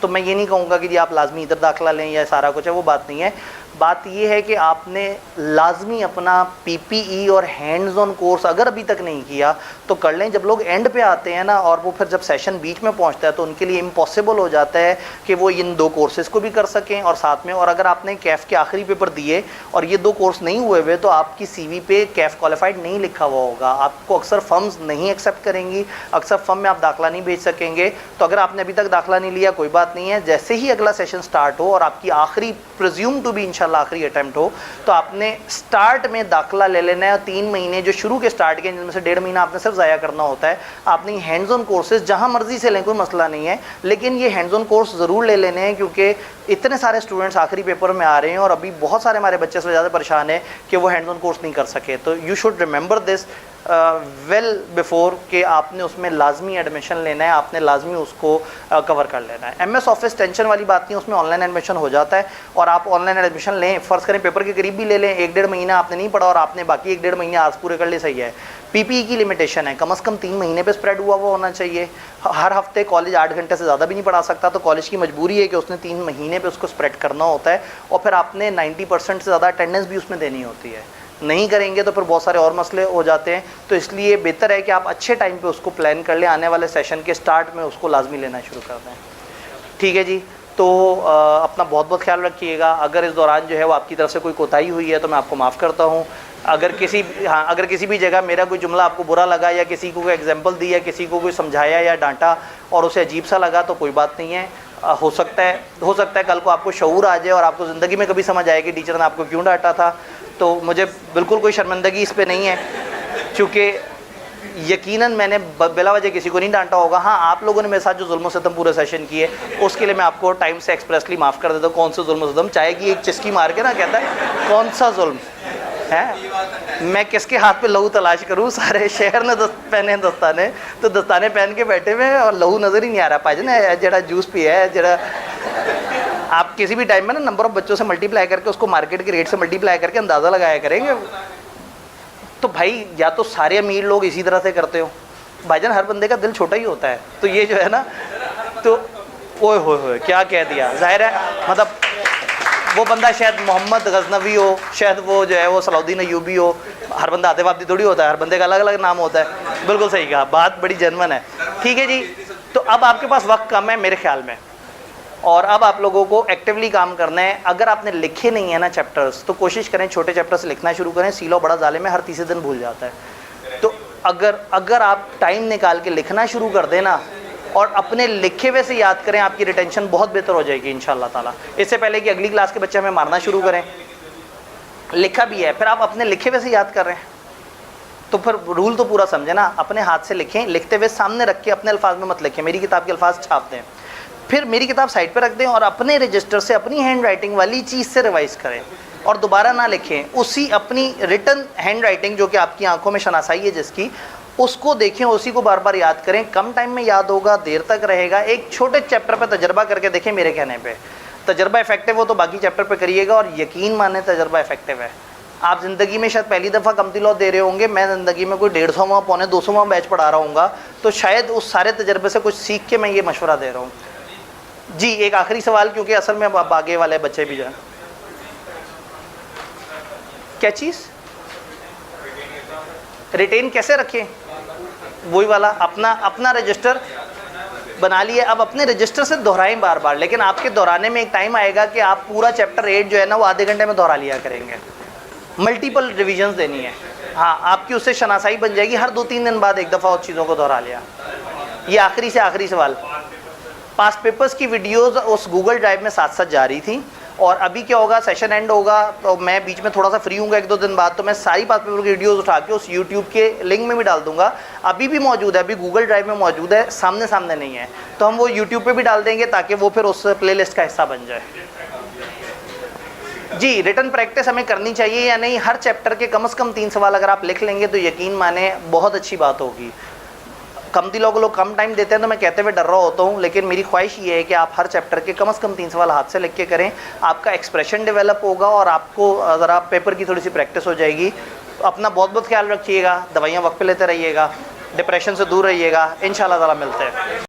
तो मैं ये नहीं कहूँगा कि जी आप लाजमी इधर दाखिला लें या सारा कुछ है, वो बात नहीं है। बात ये है कि आपने लाजमी अपना PPE और हैंड्स ऑन कोर्स अगर अभी तक नहीं किया तो कर लें। जब लोग एंड पे आते हैं ना, और वो फिर जब सेशन बीच में पहुंचता है तो उनके लिए इम्पॉसिबल हो जाता है कि वो इन 2 कोर्सेज़ को भी कर सकें और साथ में। और अगर आपने कैफ के आखिरी पेपर दिए और ये 2 कोर्स नहीं हुए हुए, तो आपकी CV पे कैफ क्वालिफाइड नहीं लिखा हुआ होगा, आपको अक्सर फर्म्स नहीं एक्सेप्ट करेंगी, अक्सर फर्म में आप दाखिला नहीं भेज सकेंगे। तो अगर आपने अभी तक दाखिला नहीं लिया, कोई बात नहीं है, जैसे ही अगला सेशन स्टार्ट हो और आपकी आखिरी प्रिज्यूम टू बी इंशाल्लाह आखिरी अटैम्प्ट हो, तो आपने स्टार्ट में दाखिला ले लेना है। 3 महीने जो शुरू के स्टार्ट के, जिनमें से 1.5 महीना आपने सिर्फ ज़ाया करना होता है, आपने हैंड्स ऑन कोर्सेज जहां मर्जी से लें, कोई मसला नहीं है, लेकिन ये हैंड्स ऑन कोर्स ज़रूर ले लेने हैं क्योंकि इतने सारे स्टूडेंट्स आखिरी पेपर में आ रहे हैं और अभी बहुत सारे हमारे बच्चे से ज़्यादा परेशान है कि वो हैंड्स ऑन कोर्स नहीं कर सके। तो you should remember this well before कि आपने उसमें लाजमी एडमिशन लेना है, आपने लाजमी उसको कवर कर लेना है। MS ऑफिस टेंशन वाली बात नहीं, उसमें ऑनलाइन एडमिशन हो जाता है और आप ऑनलाइन एडमिशन लें। फ़र्ज़ करें पेपर के करीब भी ले लें, 1-1.5 महीना आपने नहीं पढ़ा और आपने बाकी 1-1.5 महीने आज पूरे कर लिए, सही है। PPE की लिमिटेशन है, कम से कम 3 महीने पे स्प्रेड हुआ होना चाहिए। हर हफ्ते कॉलेज 8 घंटे से ज़्यादा भी नहीं पढ़ा सकता, तो कॉलेज की मजबूरी है कि उसने 3 महीने पे उसको स्प्रेड करना होता है और फिर आपने 90% से ज़्यादा अटेंडेंस भी उसमें देनी होती है। नहीं करेंगे तो फिर बहुत सारे और मसले हो जाते हैं। तो इसलिए बेहतर है कि आप अच्छे टाइम पे उसको प्लान कर लें, आने वाले सेशन के स्टार्ट में उसको लाजमी लेना शुरू कर दें। ठीक है जी। तो अपना बहुत बहुत ख्याल रखिएगा। अगर इस दौरान जो है वो आपकी तरफ से कोई कोताही हुई है तो मैं आपको माफ़ करता हूँ। अगर किसी भी जगह मेरा कोई जुमला आपको बुरा लगा या किसी को कोई एग्जाम्पल दी या किसी को कोई समझाया या डांटा और उसे अजीब सा लगा तो कोई बात नहीं है। हो सकता है कल को आपको शऊर आ जाए और आपको ज़िंदगी में कभी समझ आए कि टीचर ने आपको क्यों डांटा था। तो मुझे बिल्कुल कोई शर्मिंदगी इस पर नहीं है, क्योंकि यकीनन मैंने बिला वजह किसी को नहीं डांटा होगा। हाँ, आप लोगों ने मेरे साथ जो जुल्म सितम पूरे सेशन किए उसके लिए मैं आपको टाइम से एक्सप्रेसली माफ़ कर देता हूँ। कौन सा जुल्म सितम, चाय की एक चिस्की मार के ना कहता है कौन सा जुल्म है, मैं किसके हाथ पे लहू तलाश करूँ। सारे शहर ने पहने दस्ताने, तो दस्ताने पहन के बैठे हुए और लहू नज़र ही नहीं आ रहा। भाई ना जरा जूस पिया है जरा। आप किसी भी टाइम में ना नंबर ऑफ बच्चों से मल्टीप्लाई करके उसको मार्केट के रेट से मल्टीप्लाई करके अंदाज़ा लगाया करेंगे। तो भाई या तो सारे अमीर लोग इसी तरह से करते हो, भाईजान हर बंदे का दिल छोटा ही होता है। तो ये जो है ना, तो ओए होए क्या कह दिया। जाहिर है मतलब वो बंदा शायद मोहम्मद गजनवी हो, शायद वो जो है वो सलाउद्दीन अयूबी हो। हर बंदा आतिफ थोड़ी होता है, हर बंदे का अलग अलग नाम होता है। बिल्कुल सही कहा, बात बड़ी जेन्युइन है। ठीक है जी। तो अब आपके पास वक्त कम है मेरे ख्याल में, और अब आप लोगों को एक्टिवली काम करना है। अगर आपने लिखे नहीं है ना चैप्टर्स, तो कोशिश करें छोटे चैप्टर से लिखना शुरू करें। सीलो बड़ा जालिम है, हर तीसरे दिन भूल जाता है। तो अगर आप टाइम निकाल के लिखना शुरू कर देना और अपने लिखे हुए से याद करें, आपकी रिटेंशन बहुत बेहतर हो जाएगी इंशाल्लाह ताला। इससे पहले कि अगली क्लास के बच्चे हमें मारना शुरू करें, लिखा भी है फिर आप अपने लिखे हुए से याद कर रहे हैं, तो फिर रूल तो पूरा समझे ना। अपने हाथ से लिखें, लिखते हुए सामने रख के अपने अल्फाज में मत लिखें। मेरी किताब के अल्फाज छाप दें, फिर मेरी किताब साइड पर रख दें और अपने रजिस्टर से अपनी हैंड राइटिंग वाली चीज़ से रिवाइज़ करें और दोबारा ना लिखें। उसी अपनी रिटन हैंड राइटिंग जो कि आपकी आंखों में शनासाई है जिसकी, उसको देखें, उसी को बार बार याद करें। कम टाइम में याद होगा, देर तक रहेगा। एक छोटे चैप्टर पर तजर्बा करके देखें। मेरे कहने पे तजर्बा इफेक्टिव हो तो बाकी चैप्टर पे करिएगा, और यकीन माने तजर्बा इफेक्टिव है। आप ज़िंदगी में शायद पहली दफ़ा कमती लॉ दे रहे होंगे, मैं ज़िंदगी में कोई 150वां पौने 200वां बैच पढ़ा रहा हूँगा, तो शायद उस सारे तजर्बे से कुछ सीख के मैं ये मशवरा दे रहा हूँ जी। एक आखिरी सवाल, क्योंकि असल में अब आगे वाले बच्चे भी जाए। क्या चीज़ रिटेन कैसे रखें? वही वाला अपना रजिस्टर बना लिए। अब अपने रजिस्टर से दोहराएं बार बार, लेकिन आपके दोहराने में एक टाइम आएगा कि आप पूरा चैप्टर 8 जो है ना वो आधे घंटे में दोहरा लिया करेंगे। मल्टीपल रिविजन्स देनी है। हाँ, आपकी उससे शनासाई बन जाएगी। हर 2-3 दिन बाद एक दफ़ा उस चीज़ों को दोहरा लिया। ये आखिरी से आखिरी सवाल, पास्ट पेपर्स की वीडियोस उस गूगल ड्राइव में साथ साथ जा रही थी, और अभी क्या होगा, सेशन एंड होगा तो मैं बीच में थोड़ा सा फ्री हूँगा 1-2 दिन बाद, तो मैं सारी पास्ट पेपर की वीडियोस उठा के उस यूट्यूब के लिंक में भी डाल दूंगा। अभी भी मौजूद है, अभी गूगल ड्राइव में मौजूद है, सामने नहीं है, तो हम वो यूट्यूब पे भी डाल देंगे ताकि वो फिर उस प्लेलिस्ट का हिस्सा बन जाए। जी, रिटन प्रैक्टिस हमें करनी चाहिए या नहीं? हर चैप्टर के कम से कम 3 सवाल अगर आप लिख लेंगे तो यकीन माने बहुत अच्छी बात होगी। कमती लोग कम टाइम देते हैं तो मैं कहते हुए डर रहा होता हूँ, लेकिन मेरी ख्वाहिश ये है कि आप हर चैप्टर के कम से कम 3 सवाल हाथ से लिख के करें। आपका एक्सप्रेशन डेवलप होगा और आपको ज़रा पेपर की थोड़ी सी प्रैक्टिस हो जाएगी। अपना बहुत बहुत ख्याल रखिएगा, दवाइयाँ वक्त पे लेते रहिएगा, डिप्रेशन से दूर रहिएगा। इंशाल्लाह ताला मिलते हैं।